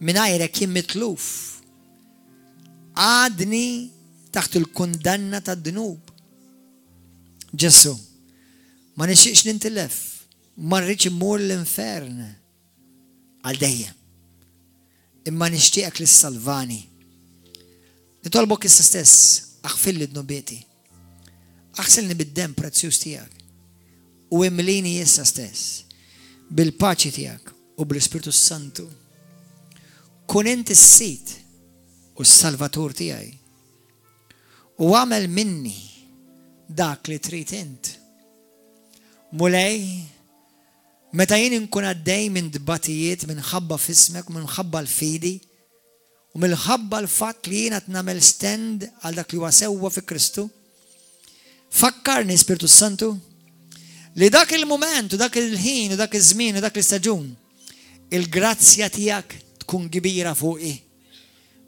Minajrek jim mitluf. Għadni taħt il-kundanna ta' d-dnub. Ġesu, ma nixieqx nintilef, ma rridx immur l-infern għal dejjem. Imma nixtieqek li salvani. Nitolbok issa stess, aħfilli d-nubieti. Aħsilni bid-dem prezzjuż tiegħek. U imlini issa stess bil-paċi tiegħek u bil-Ispiritu Santu. Kun inti s-sit u s-salvatur tiegħi. U għamel minni dak li trid int. Mulej, meta jien inkun għaddej minn dbatijiet minħabba fismek, minħabba l-fidi, u minħabba l-fatt li jien qed nagħmel stand għal dak li huwa sewwa fi Kristu, fakkarni Spiritu Santu li dak il-moment, u dak il-ħin, u dak il-żmien, u dak il-staġun, il-grazzja tiegħek tkun kbira fuqi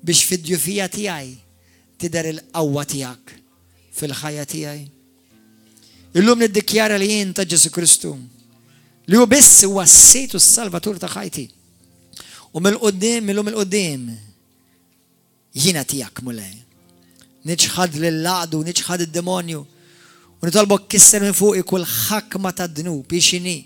biex fid-djufija tiegħi tidher il-qawwa tiegħek fil-ħajja tiegħi. Illum niddikjara li jien ta' Ġesu Kristu li hu biss huwa s-Sejt u s-Salvatur ta' ħajti. U mill-qudiem jiena tiegħek mulej. Niġħad lill-laqdu, niġħad id-demonju u nitolbok kisser minn fuqi kull ħakma ta' dnub ixini